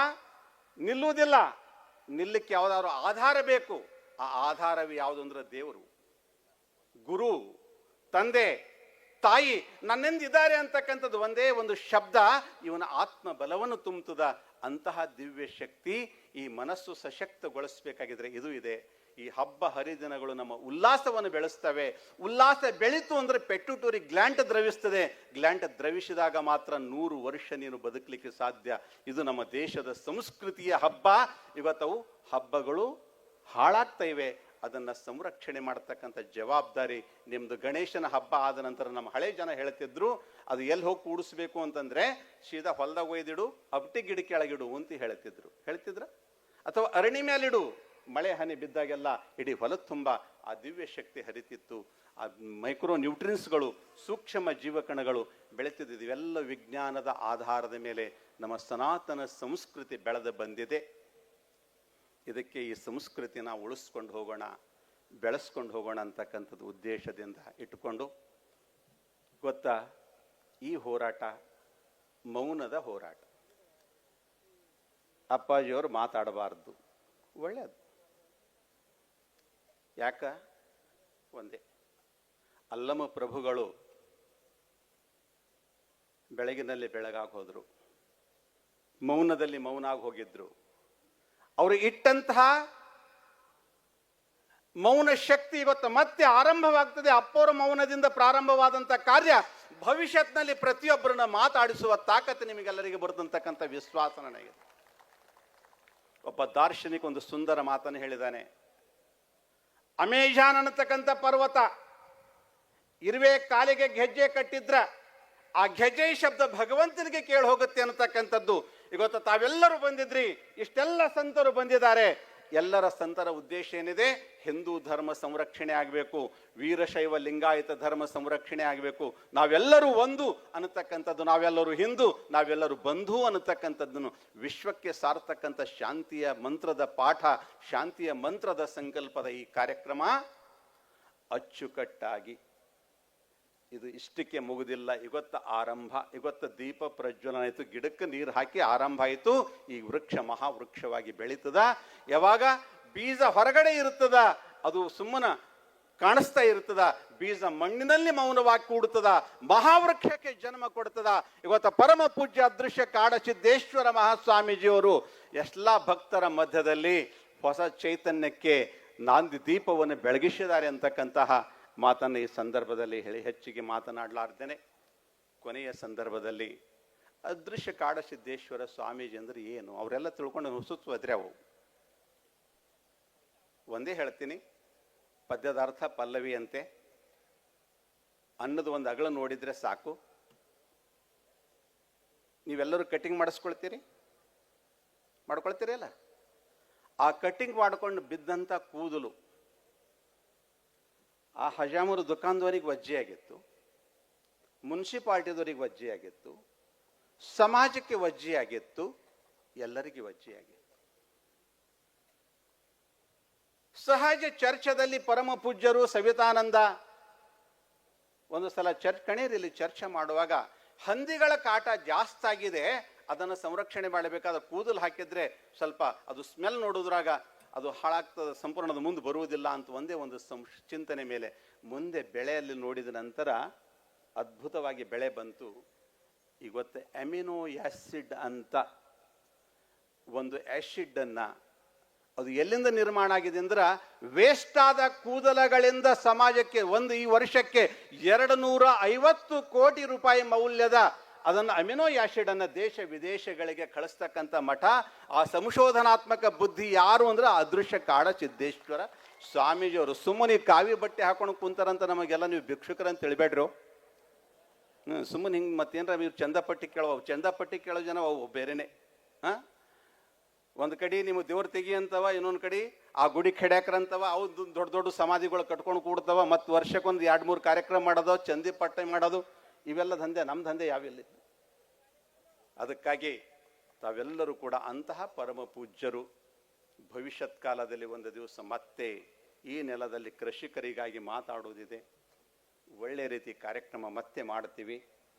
S3: ನಿಲ್ಲುವುದಿಲ್ಲ. ನಿಲ್ಲಕ್ಕೆ ಯಾವುದಾದ್ರು ಆಧಾರ ಬೇಕು. ಆ ಆಧಾರವೇ ಯಾವುದು ಅಂದ್ರೆ ದೇವರು, ಗುರು, ತಂದೆ, ತಾಯಿ ನನ್ನೆಂದಿದ್ದಾರೆ ಅಂತಕ್ಕಂಥದ್ದು ಒಂದೇ ಒಂದು ಶಬ್ದ ಇವನ ಆತ್ಮ ಬಲವನ್ನು ತುಂಬುತ್ತದೆ. ಅಂತಹ ದಿವ್ಯ ಶಕ್ತಿ ಈ ಮನಸ್ಸು ಸಶಕ್ತಗೊಳಿಸಬೇಕಾಗಿದ್ರೆ ಇದು ಇದೆ. ಈ ಹಬ್ಬ ಹರಿದಿನಗಳು ನಮ್ಮ ಉಲ್ಲಾಸವನ್ನು ಬೆಳೆಸ್ತವೆ. ಉಲ್ಲಾಸ ಬೆಳೀತು ಅಂದ್ರೆ ಪೆಟ್ಟುಟೂರಿ ಗ್ಲ್ಯಾಂಟ್ ದ್ರವಿಸ್ತದೆ. ಗ್ಲ್ಯಾಂಟ್ ದ್ರವಿಸಿದಾಗ ಮಾತ್ರ 100 ವರ್ಷ ನೀನು ಬದುಕಲಿಕ್ಕೆ ಸಾಧ್ಯ. ಇದು ನಮ್ಮ ದೇಶದ ಸಂಸ್ಕೃತಿಯ ಹಬ್ಬ. ಇವತ್ತವು ಹಬ್ಬಗಳು ಹಾಳಾಗ್ತಾ ಇವೆ. ಅದನ್ನು ಸಂರಕ್ಷಣೆ ಮಾಡತಕ್ಕಂಥ ಜವಾಬ್ದಾರಿ ನಿಮ್ದು. ಗಣೇಶನ ಹಬ್ಬ ಆದ ನಂತರ ನಮ್ಮ ಹಳೆ ಜನ ಹೇಳ್ತಿದ್ರು, ಅದು ಎಲ್ಲಿ ಹೋಗಿ ಕೂಡಿಸ್ಬೇಕು ಅಂತಂದ್ರೆ ಸೀದಾ ಹೊಲದಾಗ ಒಯ್ದಿಡು, ಅಬ್ಟಿ ಗಿಡ ಕೆಳಗಿಡು ಅಂತ ಹೇಳ್ತಿದ್ರ ಅಥವಾ ಅರಣಿ ಮೇಲಿಡು. ಮಳೆ ಹನಿ ಬಿದ್ದಾಗೆಲ್ಲ ಇಡೀ ಹೊಲದ ತುಂಬ ಆ ದಿವ್ಯ ಶಕ್ತಿ ಹರಿತಿತ್ತು. ಆ ಮೈಕ್ರೋ ನ್ಯೂಟ್ರಿನ್ಸ್ಗಳು, ಸೂಕ್ಷ್ಮ ಜೀವಕಣಗಳು ಬೆಳೆತಿದ್ದು. ಇವೆಲ್ಲ ವಿಜ್ಞಾನದ ಆಧಾರದ ಮೇಲೆ ನಮ್ಮ ಸನಾತನ ಸಂಸ್ಕೃತಿ ಬೆಳೆದು ಬಂದಿದೆ. ಇದಕ್ಕೆ ಈ ಸಂಸ್ಕೃತಿನ ಉಳಿಸ್ಕೊಂಡು ಹೋಗೋಣ, ಬೆಳೆಸ್ಕೊಂಡು ಹೋಗೋಣ ಅಂತಕ್ಕಂಥದ್ದು ಉದ್ದೇಶದಿಂದ ಇಟ್ಟುಕೊಂಡು, ಗೊತ್ತಾ, ಈ ಹೋರಾಟ ಮೌನದ ಹೋರಾಟ. ಅಪ್ಪಾಜಿಯವರು ಮಾತಾಡಬಾರ್ದು, ಒಳ್ಳೆಯದು. ಯಾಕ? ಒಂದೇ, ಅಲ್ಲಮ ಪ್ರಭುಗಳು ಬೆಳಗಿನಲ್ಲಿ ಬೆಳಗಾಗಿ ಹೋದ್ರು, ಮೌನದಲ್ಲಿ ಮೌನಾಗಿ ಹೋಗಿದ್ರು. ಅವರು ಇಟ್ಟಂತಹ ಮೌನ ಶಕ್ತಿ ಇವತ್ತು ಮತ್ತೆ ಆರಂಭವಾಗ್ತದೆ. ಅಪ್ಪೋರ ಮೌನದಿಂದ ಪ್ರಾರಂಭವಾದಂತಹ ಕಾರ್ಯ ಭವಿಷ್ಯತ್ನಲ್ಲಿ ಪ್ರತಿಯೊಬ್ಬರನ್ನ ಮಾತಾಡಿಸುವ ತಾಕತ್ತು ನಿಮಗೆಲ್ಲರಿಗೆ ಬರ್ತಕ್ಕಂಥ ವಿಶ್ವಾಸ ನನಗೆ. ಒಬ್ಬ ದಾರ್ಶನಿಕ ಒಂದು ಸುಂದರ ಮಾತನ್ನು ಹೇಳಿದ್ದಾನೆ. ಅಮೆಜಾನ್ ಅನ್ನತಕ್ಕಂಥ ಪರ್ವತ ಇರುವೆ ಕಾಲಿಗೆ ಗೆಜ್ಜೆ ಕಟ್ಟಿದ್ರ ಆ ಗೆಜ್ಜೆ ಶಬ್ದ ಭಗವಂತನಿಗೆ ಕೇಳಿ ಹೋಗುತ್ತೆ ಅನ್ನತಕ್ಕಂಥದ್ದು. ಇವತ್ತು ತಾವೆಲ್ಲರೂ ಬಂದಿದ್ರಿ, ಇಷ್ಟೆಲ್ಲ ಸಂತರು ಬಂದಿದ್ದಾರೆ. ಎಲ್ಲರ ಸಂತರ ಉದ್ದೇಶ ಏನಿದೆ? ಹಿಂದೂ ಧರ್ಮ ಸಂರಕ್ಷಣೆ ಆಗಬೇಕು, ವೀರಶೈವ ಲಿಂಗಾಯತ ಧರ್ಮ ಸಂರಕ್ಷಣೆ ಆಗಬೇಕು. ನಾವೆಲ್ಲರೂ ಒಂದು ಅನ್ನತಕ್ಕಂಥದ್ದು, ನಾವೆಲ್ಲರೂ ಹಿಂದೂ, ನಾವೆಲ್ಲರೂ ಬಂಧು ಅನ್ನತಕ್ಕಂಥದ್ದನ್ನು ವಿಶ್ವಕ್ಕೆ ಸಾರ್ತಕ್ಕಂಥ ಶಾಂತಿಯ ಮಂತ್ರದ ಪಾಠ, ಶಾಂತಿಯ ಮಂತ್ರದ ಸಂಕಲ್ಪದ ಈ ಕಾರ್ಯಕ್ರಮ ಅಚ್ಚುಕಟ್ಟಾಗಿ ಇದು ಇಷ್ಟಕ್ಕೆ ಮುಗುದಿಲ್ಲ. ಇವತ್ತು ಆರಂಭ, ಇವತ್ತು ದೀಪ ಪ್ರಜ್ವಲನ ಆಯಿತು, ಗಿಡಕ್ಕೆ ನೀರು ಹಾಕಿ ಆರಂಭ ಆಯಿತು. ಈ ವೃಕ್ಷ ಮಹಾವೃಕ್ಷವಾಗಿ ಬೆಳೀತದ. ಯಾವಾಗ ಬೀಜ ಹೊರಗಡೆ ಇರುತ್ತದ, ಅದು ಸುಮ್ಮನ ಕಾಣಿಸ್ತಾ ಇರ್ತದ, ಬೀಜ ಮಣ್ಣಿನಲ್ಲಿ ಮೌನವಾಗಿ ಕೂಡುತ್ತದ, ಮಹಾವೃಕ್ಷಕ್ಕೆ ಜನ್ಮ ಕೊಡ್ತದ. ಇವತ್ತು ಪರಮ ಪೂಜ್ಯ ಅದೃಶ್ಯ ಕಾಡಸಿದ್ದೇಶ್ವರ ಮಹಾಸ್ವಾಮೀಜಿಯವರು ಎಲ್ಲ ಭಕ್ತರ ಮಧ್ಯದಲ್ಲಿ ಹೊಸ ಚೈತನ್ಯಕ್ಕೆ ನಾಂದಿ ದೀಪವನ್ನು ಬೆಳಗಿಸಿದ್ದಾರೆ ಅಂತಕ್ಕಂತಹ ಮಾತನ್ನು ಈ ಸಂದರ್ಭದಲ್ಲಿ ಹೇಳಿ ಹೆಚ್ಚಿಗೆ ಮಾತನಾಡಲಾರ್ದೇನೆ, ಕೊನೆಯ ಸಂದರ್ಭದಲ್ಲಿ ಅದೃಶ್ಯ ಕಾಡಸಿದ್ದೇಶ್ವರ ಸ್ವಾಮೀಜಿ ಅಂದ್ರೆ ಏನು ಅವರೆಲ್ಲ ತಿಳ್ಕೊಂಡು ಹುಸುತ್ವದ್ರೆ ಅವು ಒಂದೇ ಹೇಳ್ತೀನಿ. ಪದ್ಯದ ಅರ್ಥ ಪಲ್ಲವಿ ಅಂತೆ. ಅನ್ನದ ಒಂದು ಅಗಳ ನೋಡಿದ್ರೆ ಸಾಕು. ನೀವೆಲ್ಲರೂ ಕಟಿಂಗ್ ಮಾಡ್ಕೊಳ್ತೀರಿ ಅಲ್ಲ? ಆ ಕಟಿಂಗ್ ಮಾಡ್ಕೊಂಡು ಬಿದ್ದಂಥ ಕೂದಲು ಆ ಹಜಾಮರು ದುಕಾನ್ದವರಿಗೆ ವಜ್ಜೆ ಆಗಿತ್ತು, ಮುನ್ಸಿಪಾಲ್ಟಿದವರಿಗೆ ವಜ್ಜೆ ಆಗಿತ್ತು, ಸಮಾಜಕ್ಕೆ ವಜ್ಜೆ ಆಗಿತ್ತು, ಎಲ್ಲರಿಗೆ ವಜ್ಜೆ ಆಗಿತ್ತು. ಸಹಜ ಚರ್ಚದಲ್ಲಿ ಪರಮ ಪೂಜ್ಯರು ಸವಿತಾನಂದ ಒಂದು ಸಲ ಕಣೇರಿಯಲ್ಲಿ ಚರ್ಚೆ ಮಾಡುವಾಗ ಹಂದಿಗಳ ಕಾಟ ಜಾಸ್ತಿ ಆಗಿದೆ, ಅದನ್ನು ಸಂರಕ್ಷಣೆ ಮಾಡಬೇಕಾದ್ರೆ ಕೂದಲು ಹಾಕಿದ್ರೆ ಸ್ವಲ್ಪ ಅದು ಸ್ಮೆಲ್ ನೋಡಿದ್ರಾಗ ಅದು ಹಾಳಾಗ್ತದೆ, ಸಂಪೂರ್ಣದ ಮುಂದೆ ಬರುವುದಿಲ್ಲ ಅಂತ ಒಂದೇ ಒಂದು ಚಿಂತನೆ ಮೇಲೆ ಮುಂದೆ ಬೆಳೆಯಲ್ಲಿ ನೋಡಿದ ನಂತರ ಅದ್ಭುತವಾಗಿ ಬೆಳೆ ಬಂತು. ಇವತ್ತು ಅಮಿನೋ ಆಸಿಡ್ ಅಂತ ಒಂದು ಆಸಿಡ್ ಅನ್ನ ಅದು ಎಲ್ಲಿಂದ ನಿರ್ಮಾಣ ಆಗಿದೆ ಅಂದ್ರೆ ವೇಸ್ಟ್ ಆದ ಕೂದಲಗಳಿಂದ ಸಮಾಜಕ್ಕೆ ಈ ವರ್ಷಕ್ಕೆ 250 ಕೋಟಿ ರೂಪಾಯಿ ಮೌಲ್ಯದ ಅದನ್ನು ಅಮಿನೋ ಆಸಿಡ್ ಅನ್ನ ದೇಶ ವಿದೇಶಗಳಿಗೆ ಕಳಿಸ್ತಕ್ಕಂಥ ಮಠ, ಆ ಸಂಶೋಧನಾತ್ಮಕ ಬುದ್ಧಿ ಯಾರು ಅಂದ್ರೆ ಅದೃಶ್ಯ ಕಾಡಸಿದ್ದೇಶ್ವರ ಸ್ವಾಮೀಜಿಯವರು. ಸುಮ್ಮನೆ ಕಾವಿ ಬಟ್ಟೆ ಹಾಕೊಂಡು ಕುಂತಾರಂತ ನಮಗೆಲ್ಲ ನೀವು ಭಿಕ್ಷುಕರಂತ ತಿಳಿಬೇಡ್ರು. ಸುಮ್ಮನೆ ಹಿಂಗೆ ಮತ್ತೇನ್ರ ನೀವು ಚಂದಪಟ್ಟಿ ಕೇಳೋ ಜನ ಅವು ಬೇರೆನೆ. ಒಂದು ಕಡೆ ನೀವು ದೇವ್ರ ತೆಗಿ ಅಂತವ, ಇನ್ನೊಂದು ಕಡೆ ಆ ಗುಡಿ ಖೆಡ್ಯಾಕ್ರಂತವ, ಅವು ದೊಡ್ಡ ದೊಡ್ಡ ಸಮಾಧಿಗಳು ಕಟ್ಕೊಂಡು ಕೂಡ್ತವ, ಮತ್ತು ವರ್ಷಕ್ಕೊಂದು 2-3 ಕಾರ್ಯಕ್ರಮ ಮಾಡೋದು, ಚಂದಿ ಪಟ್ಟೆ ಮಾಡೋದು, ಇವೆಲ್ಲ ದಂಧೆ. ನಮ್ಮ ದಂಧೆ ಯಾವಿಲ್ಲ. ಅದಕ್ಕಾಗಿ ತಾವೆಲ್ಲರೂ ಕೂಡ ಅಂತಹ ಪರಮ ಪೂಜ್ಯರು ಭವಿಷ್ಯತ್ ಕಾಲದಲ್ಲಿ ಒಂದು ದಿವಸ ಮತ್ತೆ ಈ ನೆಲದಲ್ಲಿ ಕೃಷಿಕರಿಗಾಗಿ ಮಾತಾಡುವುದಿದೆ. ಒಳ್ಳೆ ರೀತಿ ಕಾರ್ಯಕ್ರಮ ಮತ್ತೆ ಮಾಡ್ತೀವಿ.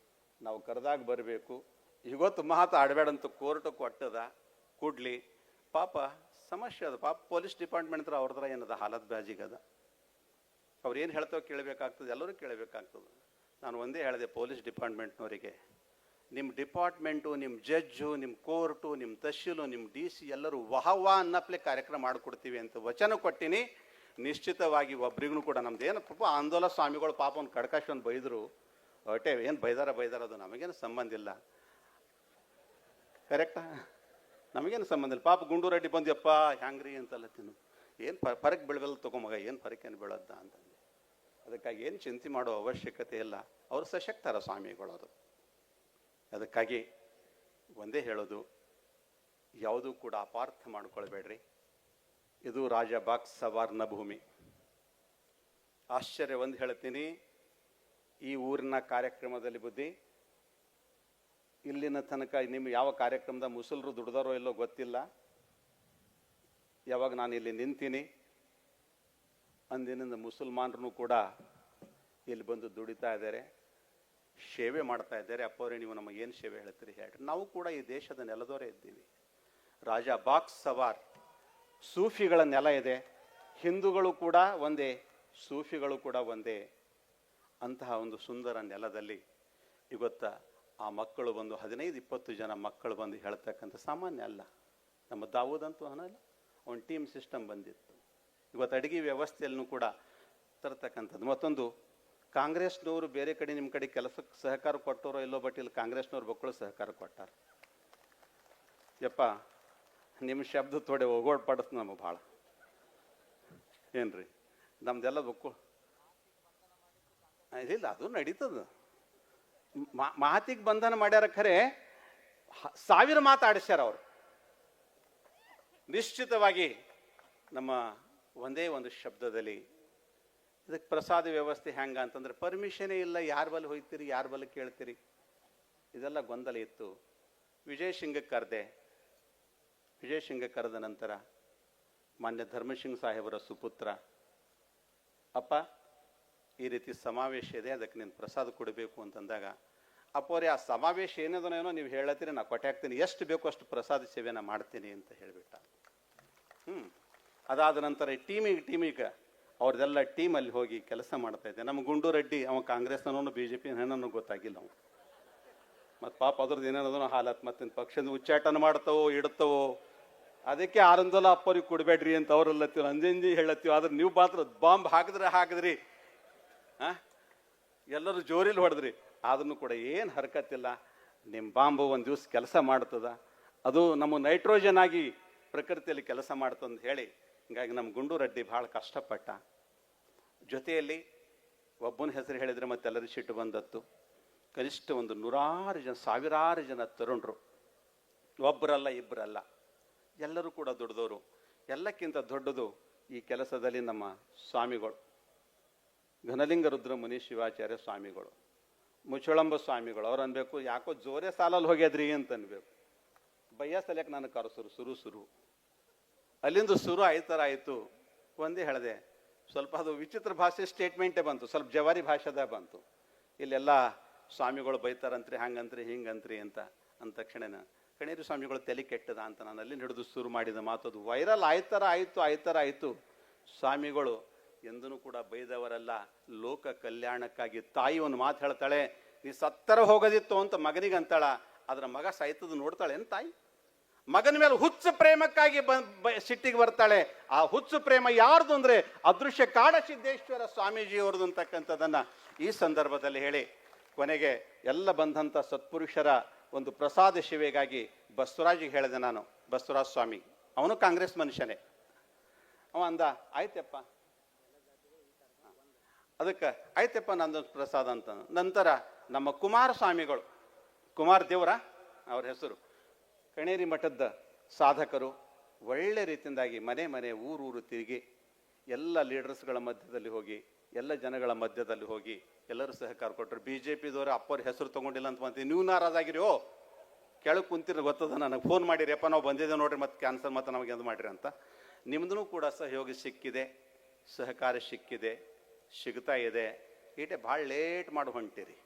S3: ನಾವು ಕರೆದಾಗ ಬರಬೇಕು. ಇವತ್ತು ಮಾತಾಡಬೇಡಂತ ಕೋರ್ಟ್ ಕೊಟ್ಟದ ಕೂಡ್ಲಿ. ಪಾಪ ಸಮಸ್ಯೆ ಅದ. ಪಾಪ ಪೊಲೀಸ್ ಡಿಪಾರ್ಟ್ಮೆಂಟ್ ಹತ್ರ ಅವ್ರದ್ರ ಏನದ ಹಾಲತ್ ಬಾಜಿಗದ. ಅವ್ರು ಏನು ಹೇಳ್ತಾವೆ ಕೇಳಬೇಕಾಗ್ತದೆ, ಎಲ್ಲರೂ ಕೇಳಬೇಕಾಗ್ತದೆ. ನಾನು ಒಂದೇ ಹೇಳಿದೆ ಪೊಲೀಸ್ ಡಿಪಾರ್ಟ್ಮೆಂಟ್ನವರಿಗೆ, ನಿಮ್ಮ ಡಿಪಾರ್ಟ್ಮೆಂಟು, ನಿಮ್ಮ ಜಡ್ಜು, ನಿಮ್ಮ ಕೋರ್ಟು, ನಿಮ್ಮ ತಹಶೀಲು, ನಿಮ್ಮ DC ಎಲ್ಲರೂ ವಾಹವಾ ಅನ್ನಪ್ಲೆ ಕಾರ್ಯಕ್ರಮ ಮಾಡಿಕೊಡ್ತೀವಿ ಅಂತ ವಚನ ಕೊಟ್ಟಿನಿ. ನಿಶ್ಚಿತವಾಗಿ ಒಬ್ರಿಗೂ ಕೂಡ ನಮ್ದು ಏನು ಪಾಪ ಆಂದೋಲನ ಸ್ವಾಮಿಗಳು ಪಾಪ ಒಂದು ಕಡ್ಕಾಶ್ ಒಂದು ಬೈದರು ಅಟೇ, ಏನು ಬೈದಾರ ಅದು ನಮಗೇನು ಸಂಬಂಧ ಇಲ್ಲ. ಕರೆಕ್ಟಾ? ನಮಗೇನು ಸಂಬಂಧ ಇಲ್ಲ. ಪಾಪ ಗುಂಡೂರೆಡ್ಡಿ ಬಂದ್ಯಪ್ಪ ಹ್ಯಾಂಗ್ರಿ ಅಂತಲ್ಲ ತಿನ್ನು, ಏನು ಫರಕ್ ಬೀಳವಲ್ಲ ತಗೊಂಬಗ, ಏನು ಫರಕ್ ಏನು ಬೀಳದ್ದ ಅಂತಂದು. ಅದಕ್ಕಾಗಿ ಏನು ಚಿಂತೆ ಮಾಡೋ ಅವಶ್ಯಕತೆ ಇಲ್ಲ. ಅವರು ಸಶಕ್ತರ ಸ್ವಾಮಿಗಳವರು. ಅದಕ್ಕಾಗಿ ಒಂದೇ ಹೇಳೋದು, ಯಾವುದೂ ಕೂಡ ಅಪಾರ್ಥ ಮಾಡ್ಕೊಳ್ಬೇಡ್ರಿ. ಇದು ರಾಜ ಬಾಗ್ ಸವಾರ್ನ ಭೂಮಿ. ಆಶ್ಚರ್ಯ ಒಂದು ಹೇಳ್ತೀನಿ, ಈ ಊರಿನ ಕಾರ್ಯಕ್ರಮದಲ್ಲಿ ಬುದ್ಧಿ ಇಲ್ಲಿನ ತನಕ ನಿಮ್ಮ ಯಾವ ಕಾರ್ಯಕ್ರಮದ ಮುಸಲ್ರು ದುಡ್ದಾರೋ ಇಲ್ಲೋ ಗೊತ್ತಿಲ್ಲ. ಯಾವಾಗ ನಾನು ಇಲ್ಲಿ ನಿಂತೀನಿ ಅಂದಿನಿಂದ ಮುಸಲ್ಮಾನರು ಕೂಡ ಇಲ್ಲಿ ಬಂದು ದುಡಿತಾ ಇದ್ದಾರೆ, ಸೇವೆ ಮಾಡ್ತಾ ಇದ್ದಾರೆ. ಅಪ್ಪವ್ರೆ ನೀವು ನಮಗೇನು ಸೇವೆ ಹೇಳ್ತೀರಿ ಹೇಳ್ರಿ. ನಾವು ಕೂಡ ಈ ದೇಶದ ನೆಲದವರೇ ಇದ್ದೀವಿ. ರಾಜ ಬಾಗ್ ಸವಾರ್ ಸೂಫಿಗಳ ನೆಲ ಇದೆ. ಹಿಂದೂಗಳು ಕೂಡ ಒಂದೇ, ಸೂಫಿಗಳು ಕೂಡ ಒಂದೇ. ಅಂತಹ ಒಂದು ಸುಂದರ ನೆಲದಲ್ಲಿ ಇವತ್ತ ಆ ಮಕ್ಕಳು ಬಂದು 15-20 ಜನ ಮಕ್ಕಳು ಬಂದು ಹೇಳ್ತಕ್ಕಂಥ ಸಾಮಾನ್ಯ ಅಲ್ಲ. ನಮ್ಮ ದಾವೂದಂತೂ ಅನ್ನಲ್ಲ, ಅವನ ಟೀಮ್ ಸಿಸ್ಟಮ್ ಬಂದಿತ್ತು. ಇವತ್ತು ಅಡುಗೆ ವ್ಯವಸ್ಥೆಯಲ್ಲೂ ಕೂಡ ತರ್ತಕ್ಕಂಥದ್ದು. ಮತ್ತೊಂದು, ಕಾಂಗ್ರೆಸ್ನವರು ಬೇರೆ ಕಡೆ ನಿಮ್ಮ ಕಡೆ ಕೆಲಸಕ್ಕೆ ಸಹಕಾರ ಕೊಟ್ಟರೋ ಇಲ್ಲೋ, ಬಟ್ ಇಲ್ಲಿ ಕಾಂಗ್ರೆಸ್ನವ್ರ ಮಕ್ಕಳು ಸಹಕಾರ ಕೊಟ್ಟಾರ. ಯಪ್ಪ ನಿಮ್ಮ ಶಬ್ದ ತೋಡೆ ಒಗೋಡ್ ಪಡಿಸ್ ನಮಗೆ ಭಾಳ ಏನ್ರಿ. ನಮ್ದೆಲ್ಲ ಬಕ್ಕು ಇಲ್ಲ, ಅದು ನಡೀತದ. ಮಾತಿಗೆ ಬಂಧನ ಮಾಡ್ಯಾರ ಖರೆ, 1000 ಮಾತಾಡಿಸ್ಯಾರ ಅವರು. ನಿಶ್ಚಿತವಾಗಿ ನಮ್ಮ ಒಂದೇ ಒಂದು ಶಬ್ದದಲ್ಲಿ ಇದಕ್ಕೆ ಪ್ರಸಾದ ವ್ಯವಸ್ಥೆ ಹೆಂಗ ಅಂತಂದ್ರೆ ಪರ್ಮಿಷನೇ ಇಲ್ಲ. ಯಾರ ಬಲ್ಲಿ ಹೋಗ್ತೀರಿ, ಯಾರ ಬಲ್ಲಿ ಕೇಳ್ತೀರಿ, ಇದೆಲ್ಲ ಗೊಂದಲ ಇತ್ತು. ವಿಜಯ್ ಸಿಂಗ್ ಕರೆದ ನಂತರ ಮಾನ್ಯ ಧರ್ಮಸಿಂಗ್ ಸಾಹೇಬರ ಸುಪುತ್ರ, ಅಪ್ಪ ಈ ರೀತಿ ಸಮಾವೇಶ ಇದೆ, ಅದಕ್ಕೆ ನೀನು ಪ್ರಸಾದ ಕೊಡಬೇಕು ಅಂತಂದಾಗ ಅಪ್ಪೋರೆ ಆ ಸಮಾವೇಶ ಏನದನೋ ನೀವು ಹೇಳತ್ತೀರಿ, ನಾ ಕೊಟ್ಟೆ ಹಾಕ್ತೀನಿ, ಎಷ್ಟು ಬೇಕೋ ಅಷ್ಟು ಪ್ರಸಾದ ಸೇವೆನ ಮಾಡ್ತೀನಿ ಅಂತ ಹೇಳಿಬಿಟ್ಟ. ಅದಾದ ನಂತರ ಟೀಮಿಗೆ ಅವ್ರದ್ದೆಲ್ಲ ಟೀಮಲ್ಲಿ ಹೋಗಿ ಕೆಲಸ ಮಾಡ್ತಾ ಇದ್ದೆ. ನಮ್ಮ ಗುಂಡು ರೆಡ್ಡಿ ಅವ ಕಾಂಗ್ರೆಸ್ನವನು ಬಿ ಜೆ ಪಿ ಏನನ್ನೂ ಗೊತ್ತಾಗಿಲ್ಲ ಅವ. ಮತ್ತು ಪಾಪ ಅದ್ರದ್ದು ಏನೇನದೋ ಹಾಲತ್ ಮತ್ತೆ ಪಕ್ಷದ ಉಚ್ಚಾಟನ ಮಾಡ್ತಾವೋ ಇಡ್ತಾವೋ. ಅದಕ್ಕೆ ಆರಂದೋಲ ಅಪ್ಪರಿಗೆ ಕೊಡಬೇಡ್ರಿ ಅಂತ ಅವ್ರಲ್ಲತ್ತೀವಿ, ಅಂಜಂಜಿ ಹೇಳತ್ತೀವಿ. ಆದ್ರೆ ನೀವು ಮಾತ್ರ ಬಾಂಬ್ ಹಾಕಿದ್ರಿ ಎಲ್ಲರೂ ಜೋರಿಲಿ ಹೊಡೆದ್ರಿ. ಆದ್ರೂ ಕೂಡ ಏನು ಹರ್ಕತ್ತಿಲ್ಲ. ನಿಮ್ಮ ಬಾಂಬು ಒಂದು ದಿವಸ ಕೆಲಸ ಮಾಡ್ತದ, ಅದು ನಮ್ಮ ನೈಟ್ರೋಜನ್ ಆಗಿ ಪ್ರಕೃತಿಯಲ್ಲಿ ಕೆಲಸ ಮಾಡ್ತಂದು ಹೇಳಿ ಹಿಂಗಾಗಿ ನಮ್ಮ ಗುಂಡು ರೆಡ್ಡಿ ಭಾಳ ಕಷ್ಟಪಟ್ಟ. ಜೊತೆಯಲ್ಲಿ ಒಬ್ಬನ ಹೆಸರು ಹೇಳಿದರೆ ಮತ್ತೆಲ್ಲರೂ ಸಿಟ್ಟು ಬಂದತ್ತು. ಕನಿಷ್ಠ ಒಂದು 100 ಜನ, 1000 ಜನ ತರುಣರು, ಒಬ್ಬರಲ್ಲ ಇಬ್ಬರಲ್ಲ, ಎಲ್ಲರೂ ಕೂಡ ದುಡ್ದವರು. ಎಲ್ಲಕ್ಕಿಂತ ದೊಡ್ಡದು ಈ ಕೆಲಸದಲ್ಲಿ ನಮ್ಮ ಸ್ವಾಮಿಗಳು, ಘನಲಿಂಗ ರುದ್ರ ಮುನಿ ಶಿವಾಚಾರ್ಯ ಸ್ವಾಮಿಗಳು, ಮುಚ್ಚಳಂಬ ಸ್ವಾಮಿಗಳು. ಅವ್ರು ಅನ್ಬೇಕು ಯಾಕೋ ಜೋರೇ ಸಾಲಲ್ಲಿ ಹೋಗ್ಯದ್ರಿ ಅಂತ ಅನ್ಬೇಕು. ಬಯ್ಯ ಸಲಕ್ಕೆ ನನಗೆ ಕರೆಸರು ಸುರು ಅಲ್ಲಿಂದ ಶುರು ಆಯ್ತು. ಒಂದೇ ಹೇಳಿದೆ, ಸ್ವಲ್ಪ ಅದು ವಿಚಿತ್ರ ಭಾಷೆ ಸ್ಟೇಟ್ಮೆಂಟೇ ಬಂತು, ಸ್ವಲ್ಪ ಜವಾರಿ ಭಾಷೆದಾಗ ಬಂತು. ಇಲ್ಲೆಲ್ಲ ಸ್ವಾಮಿಗಳು ಬೈತಾರಂತ್ರಿ, ಹಂಗಂತ್ರಿ ಹಿಂಗಂತ್ರಿ ಅಂತ ಅಂದ ತಕ್ಷಣ ಕಣೇರಿ ಸ್ವಾಮಿಗಳು ತಲೆ ಕೆಟ್ಟದ ಅಂತ ನಾನು ಅಲ್ಲಿಂದ ಹಿಡಿದು ಶುರು ಮಾಡಿದ ಮಾತು. ಅದು ವೈರಲ್ ಆಯ್ತು. ಸ್ವಾಮಿಗಳು ಎಂದೂ ಕೂಡ ಬೈದವರಲ್ಲ, ಲೋಕ ಕಲ್ಯಾಣಕ್ಕಾಗಿ. ತಾಯಿ ಒಂದು ಮಾತು ಹೇಳ್ತಾಳೆ, ನೀ ಸತ್ತರ ಹೋಗೋದಿತ್ತು ಅಂತ ಮಗನಿಗೆ ಅಂತಾಳ, ಅದ್ರ ಮಗ ಸಾಯ್ತದ ನೋಡ್ತಾಳೆ ಏನು ತಾಯಿ? ಮಗನ ಮೇಲೆ ಹುಚ್ಚು ಪ್ರೇಮಕ್ಕಾಗಿ ಸಿಟ್ಟಿಗೆ ಬರ್ತಾಳೆ. ಆ ಹುಚ್ಚು ಪ್ರೇಮ ಯಾರ್ದು ಅಂದ್ರೆ ಅದೃಶ್ಯ ಕಾಡಸಿದ್ದೇಶ್ವರ ಸ್ವಾಮೀಜಿಯವ್ರದ್ದು ಅಂತಕ್ಕಂಥದ್ದನ್ನ ಈ ಸಂದರ್ಭದಲ್ಲಿ ಹೇಳಿ, ಕೊನೆಗೆ ಎಲ್ಲ ಬಂದಂಥ ಸತ್ಪುರುಷರ ಒಂದು ಪ್ರಸಾದ ಸೇವೆಗಾಗಿ ಬಸವರಾಜಿಗೆ ಹೇಳಿದೆ ನಾನು. ಬಸವರಾಜ ಸ್ವಾಮಿ ಅವನು ಕಾಂಗ್ರೆಸ್ ಮನುಷ್ಯನೇ. ಅವ ಅಂದ, ಆಯ್ತಪ್ಪ, ಅದಕ್ಕೆ ಆಯ್ತಪ್ಪ ನಂದೊಂದು ಪ್ರಸಾದ ಅಂತ. ನಂತರ ನಮ್ಮ ಕುಮಾರ ಸ್ವಾಮಿಗಳು, ಕುಮಾರ ದೇವರ ಅವ್ರ ಹೆಸರು, ಕಣೇರಿ ಮಠದ ಸಾಧಕರು, ಒಳ್ಳೆ ರೀತಿಯಿಂದಾಗಿ ಮನೆ ಊರು ತಿರುಗಿ ಎಲ್ಲ ಲೀಡರ್ಸ್ಗಳ ಮಧ್ಯದಲ್ಲಿ ಹೋಗಿ, ಎಲ್ಲ ಜನಗಳ ಮಧ್ಯದಲ್ಲಿ ಹೋಗಿ ಎಲ್ಲರೂ ಸಹಕಾರ ಕೊಟ್ಟರು. BJP-ದವರು ಅಪ್ಪವ್ರ ಹೆಸರು ತೊಗೊಂಡಿಲ್ಲ ಅಂತ ಬಂತೀವಿ, ನೀವು ನಾರಾಜಾಗಿರಿ, ಕೆಳಗೆ ಕುಂತಿರ ಗೊತ್ತದ, ನನಗೆ ಫೋನ್ ಮಾಡಿರಿಯಪ್ಪ, ನಾವು ಬಂದಿದ್ದೇವೆ ನೋಡ್ರಿ, ಮತ್ತೆ ಕ್ಯಾನ್ಸಲ್ ಮತ್ತೆ ನಮಗೆ ಎಂದು ಮಾಡಿರಿ ಅಂತ. ನಿಮ್ದು ಕೂಡ ಸಹಯೋಗ ಸಿಕ್ಕಿದೆ, ಸಹಕಾರ ಸಿಗ್ತಾ ಇದೆ. ಈಟೆ ಭಾಳ ಲೇಟ್ ಮಾಡಿ ಹೊಂಟಿರಿ.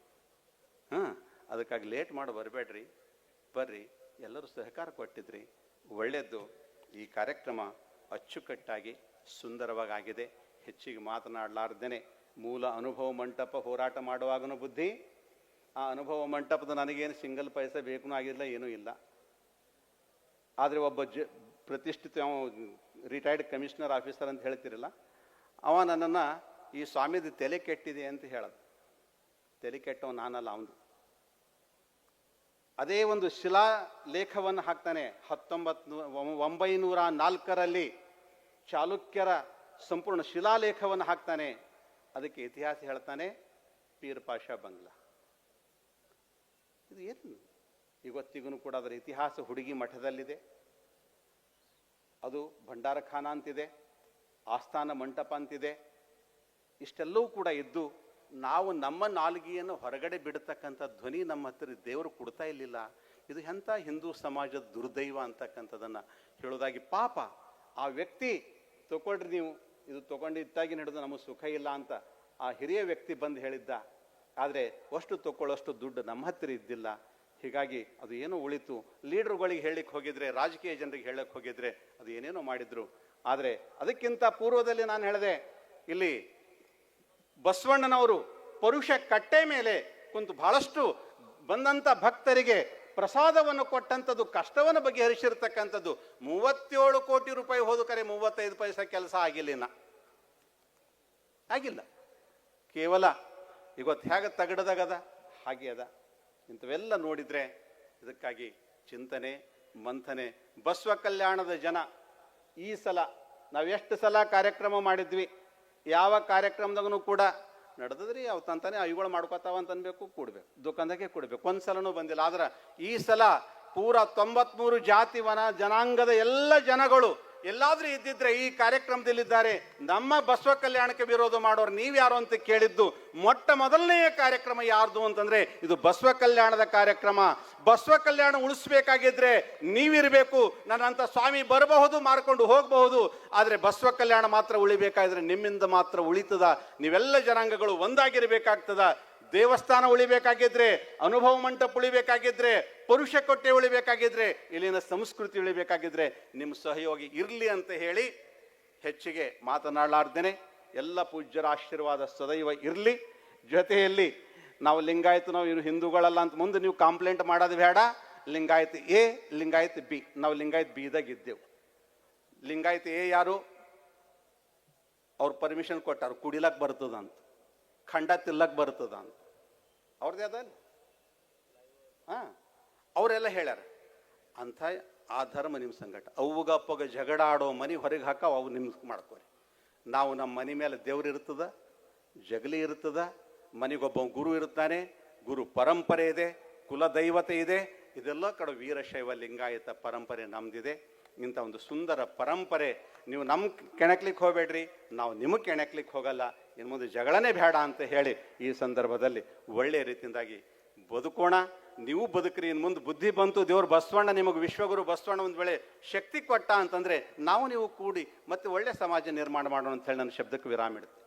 S3: ಅದಕ್ಕಾಗಿ ಲೇಟ್ ಮಾಡಿ ಬರಬೇಡ್ರಿ, ಬರ್ರಿ, ಎಲ್ಲರೂ ಸಹಕಾರ ಕೊಟ್ಟಿದ್ರಿ, ಒಳ್ಳೆಯದು. ಈ ಕಾರ್ಯಕ್ರಮ ಅಚ್ಚುಕಟ್ಟಾಗಿ ಸುಂದರವಾಗಿ ಆಗಿದೆ. ಹೆಚ್ಚಿಗೆ ಮಾತನಾಡಲಾರ್ದೇನೆ ಮೂಲ ಅನುಭವ ಮಂಟಪ ಹೋರಾಟ ಮಾಡುವಾಗನೂ ಬುದ್ಧಿ, ಆ ಅನುಭವ ಮಂಟಪದ ನನಗೇನು ಸಿಂಗಲ್ ಪೈಸೆ ಬೇಕು ಆಗಿಲ್ಲ, ಏನೂ ಇಲ್ಲ. ಆದರೆ ಒಬ್ಬ ಪ್ರತಿಷ್ಠಿತ ರಿಟೈರ್ಡ್ ಕಮಿಷನರ್ ಆಫೀಸರ್ ಅಂತ ಹೇಳ್ತಿರಲ್ಲ, ಅವ ನನ್ನನ್ನು ಈ ಸ್ವಾಮಿದು ತಲೆ ಕೆಟ್ಟಿದೆ ಅಂತ ಹೇಳೋದು. ತಲೆ ಕೆಟ್ಟವ ನಾನಲ್ಲ, ಅವನು. ಅದೇ ಒಂದು ಶಿಲಾಲೇಖವನ್ನು ಹಾಕ್ತಾನೆ. 1904 ಚಾಲುಕ್ಯರ ಸಂಪೂರ್ಣ ಶಿಲಾಲೇಖವನ್ನು ಹಾಕ್ತಾನೆ. ಅದಕ್ಕೆ ಇತಿಹಾಸ ಹೇಳ್ತಾನೆ, ಪೀರ್ ಪಾಷಾ ಬಂಗ್ಲಾ. ಇದು ಏನು ಇವತ್ತಿಗೂ ಕೂಡ ಅದರ ಇತಿಹಾಸ ಹುಡುಗಿ ಮಠದಲ್ಲಿದೆ. ಅದು ಭಂಡಾರಖಾನ ಅಂತಿದೆ, ಆಸ್ಥಾನ ಮಂಟಪ ಅಂತಿದೆ. ಇಷ್ಟೆಲ್ಲವೂ ಕೂಡ ಇದ್ದು ನಾವು ನಮ್ಮ ನಾಲ್ಗೆಯನ್ನು ಹೊರಗಡೆ ಬಿಡತಕ್ಕಂಥ ಧ್ವನಿ ನಮ್ಮ ಹತ್ತಿರ ದೇವರು ಕೊಡ್ತಾ ಇರಲಿಲ್ಲ. ಇದು ಎಂಥ ಹಿಂದೂ ಸಮಾಜದ ದುರ್ದೈವ ಅಂತಕ್ಕಂಥದ್ದನ್ನು ಹೇಳೋದಾಗಿ. ಪಾಪ ಆ ವ್ಯಕ್ತಿ ತಗೊಳ್ರಿ, ನೀವು ಇದು ತಗೊಂಡಿದ್ದಾಗಿ ನಡೆದು ನಮಗೆ ಸುಖ ಇಲ್ಲ ಅಂತ ಆ ಹಿರಿಯ ವ್ಯಕ್ತಿ ಬಂದು ಹೇಳಿದ್ದ. ಆದರೆ ಅಷ್ಟು ತಗೊಳ್ಳೋಷ್ಟು ದುಡ್ಡು ನಮ್ಮ ಹತ್ತಿರ ಇದ್ದಿಲ್ಲ. ಹೀಗಾಗಿ ಅದು ಏನೋ ಉಳಿತು. ಲೀಡರ್ಗಳಿಗೆ ಹೇಳಲಿಕ್ಕೆ ಹೋಗಿದ್ರೆ, ರಾಜಕೀಯ ಜನರಿಗೆ ಹೇಳಕ್ಕೆ ಹೋಗಿದ್ರೆ ಅದು ಏನೇನೋ ಮಾಡಿದ್ರು. ಆದರೆ ಅದಕ್ಕಿಂತ ಪೂರ್ವದಲ್ಲಿ ನಾನು ಹೇಳಿದೆ, ಇಲ್ಲಿ ಬಸವಣ್ಣನವರು ಪರುಷ ಕಟ್ಟೆ ಮೇಲೆ ಕುಂತು ಬಹಳಷ್ಟು ಬಂದಂಥ ಭಕ್ತರಿಗೆ ಪ್ರಸಾದವನ್ನು ಕೊಟ್ಟಂಥದ್ದು, ಕಷ್ಟವನ್ನು ಬಗೆಹರಿಸಿರ್ತಕ್ಕಂಥದ್ದು. 37 ಕೋಟಿ ರೂಪಾಯಿ ಹೋದ ಕರೆ 35 ಪೈಸೆ ಕೆಲಸ ಆಗಿಲ್ಲ. ಕೇವಲ ಇವತ್ತು ಹೇಗೆ ತಗಡದಾಗದ ಹಾಗೆ ಅದ. ಇಂಥವೆಲ್ಲ ನೋಡಿದ್ರೆ ಇದಕ್ಕಾಗಿ ಚಿಂತನೆ ಮಂಥನೆ. ಬಸವ ಕಲ್ಯಾಣದ ಜನ ಈ ಸಲ ನಾವು ಎಷ್ಟು ಸಲ ಕಾರ್ಯಕ್ರಮ ಮಾಡಿದ್ವಿ, ಯಾವ ಕಾರ್ಯಕ್ರಮದಾಗೂ ಕೂಡ ನಡೆದ್ರಿ ಯಾವ ತಂತಾನೆ ಅವುಗಳು ಮಾಡ್ಕೋತಾವ ಅಂತ ಅನ್ಬೇಕು, ಕೂಡ್ಬೇಕು, ದುಕಾನ್ದಾಗೆ ಕೂಡ್ಬೇಕು. ಒಂದ್ಸಲನೂ ಬಂದಿಲ್ಲ. ಆದ್ರೆ ಈ ಸಲ ಪೂರ 93 ಜಾತಿ ಜನಾಂಗದ ಎಲ್ಲ ಜನಗಳು ಎಲ್ಲಾದ್ರೂ ಇದ್ದಿದ್ರೆ ಈ ಕಾರ್ಯಕ್ರಮದಲ್ಲಿದ್ದಾರೆ. ನಮ್ಮ ಬಸವ ಕಲ್ಯಾಣಕ್ಕೆ ವಿರೋಧ ಮಾಡೋರು ನೀವ್ಯಾರು ಅಂತ ಕೇಳಿದ್ದು ಮೊಟ್ಟ ಮೊದಲನೆಯ ಕಾರ್ಯಕ್ರಮ ಯಾರ್ದು ಅಂತಂದ್ರೆ ಇದು ಬಸವ ಕಲ್ಯಾಣದ ಕಾರ್ಯಕ್ರಮ. ಬಸವ ಕಲ್ಯಾಣ ಉಳಿಸ್ಬೇಕಾಗಿದ್ರೆ ನೀವಿರಬೇಕು. ನನ್ನಂತ ಸ್ವಾಮಿ ಬರಬಹುದು, ಮಾರ್ಕೊಂಡು ಹೋಗಬಹುದು, ಆದ್ರೆ ಬಸವ ಕಲ್ಯಾಣ ಮಾತ್ರ ಉಳಿಬೇಕಾದ್ರೆ ನಿಮ್ಮಿಂದ ಮಾತ್ರ ಉಳಿತದ. ನೀವೆಲ್ಲ ಜನಾಂಗಗಳು ಒಂದಾಗಿರ್ಬೇಕಾಗ್ತದ. ದೇವಸ್ಥಾನ ಉಳಿಬೇಕಾಗಿದ್ರೆ, ಅನುಭವ ಮಂಟಪ ಉಳಿಬೇಕಾಗಿದ್ರೆ, ಪುರುಷ ಕೊಟ್ಟೆ ಉಳಿಬೇಕಾಗಿದ್ರೆ, ಇಲ್ಲಿನ ಸಂಸ್ಕೃತಿ ಉಳಿಬೇಕಾಗಿದ್ರೆ ನಿಮ್ಮ ಸಹಯೋಗಿ ಇರಲಿ ಅಂತ ಹೇಳಿ ಹೆಚ್ಚಿಗೆ ಮಾತನಾಡಲಾರ್ದೇನೆ ಎಲ್ಲ ಪೂಜ್ಯರ ಆಶೀರ್ವಾದ ಸದೈವ ಇರಲಿ. ಜೊತೆಯಲ್ಲಿ ನಾವು ಲಿಂಗಾಯತ್ ನಾವು ಇನ್ನು ಹಿಂದೂಗಳಲ್ಲ ಅಂತ ಮುಂದೆ ನೀವು ಕಂಪ್ಲೇಂಟ್ ಮಾಡೋದು ಬೇಡ. Lingayat A, Lingayat B. ನಾವು ಲಿಂಗಾಯತ್ ಬಿದಾಗ ಇದ್ದೆವು. ಲಿಂಗಾಯತ್ ಎ ಯಾರು? ಅವ್ರು ಪರ್ಮಿಷನ್ ಕೊಟ್ಟಾರು, ಕುಡಿಲಕ್ಕೆ ಬರ್ತದಂತ, ಖಂಡ ತಿಲ್ಲಕ್ಕೆ ಬರ್ತದ ಅಂತ. ಅವ್ರದ್ದೇ ಅದಲ್ಲ, ಅವರೆಲ್ಲ ಹೇಳ್ಯಾರ ಅಂಥ ಆ ಧರ್ಮ ನಿಮ್ಮ ಸಂಕಟ. ಅವಾಗ ಅಪ್ಪಗ ಜಗಳ ಆಡೋ ಮನೆ ಹೊರಗೆ ಹಾಕೋ ಅವು ನಿಮ್ಗೆ ಮಾಡ್ಕೊರಿ. ನಾವು ನಮ್ಮ ಮನೆ ಮೇಲೆ ದೇವ್ರು ಇರ್ತದ, ಜಗಲಿ ಇರ್ತದ, ಮನೆಗೊಬ್ಬ ಗುರು ಇರ್ತಾನೆ, ಗುರು ಪರಂಪರೆ ಇದೆ, ಕುಲದೈವತೆ ಇದೆ. ಇದೆಲ್ಲ ಕಡೆ ವೀರಶೈವ ಲಿಂಗಾಯತ ಪರಂಪರೆ ನಮ್ದಿದೆ. ಇಂಥ ಒಂದು ಸುಂದರ ಪರಂಪರೆ ನೀವು ನಮ್ಗೆ ಕೆಣಕ್ಲಿಕ್ಕೆ ಹೋಗಬೇಡ್ರಿ, ನಾವು ನಿಮಗೆ ಕೆಣಕ್ಲಿಕ್ಕೆ ಹೋಗಲ್ಲ. ಇನ್ನು ಮುಂದೆ ಜಗಳನೇ ಬೇಡ ಅಂತ ಹೇಳಿ ಈ ಸಂದರ್ಭದಲ್ಲಿ ಒಳ್ಳೆಯ ರೀತಿಯಿಂದಾಗಿ ಬದುಕೋಣ. ನೀವು ಬದುಕ್ರಿ. ಇನ್ನು ಮುಂದೆ ಬುದ್ಧಿ ಬಂತು, ದೇವ್ರು ಬಸವಣ್ಣ ನಿಮಗೆ ವಿಶ್ವಗುರು ಬಸವಣ್ಣ ಒಂದು ವೇಳೆ ಶಕ್ತಿ ಕೊಟ್ಟ ಅಂತಂದ್ರೆ ನಾವು ನೀವು ಕೂಡಿ ಮತ್ತೆ ಒಳ್ಳೆ ಸಮಾಜ ನಿರ್ಮಾಣ ಮಾಡೋಣ ಅಂತ ಹೇಳಿ ನನ್ನ ಶಬ್ದಕ್ಕೆ ವಿರಾಮ ಇಡ್ತೀನಿ.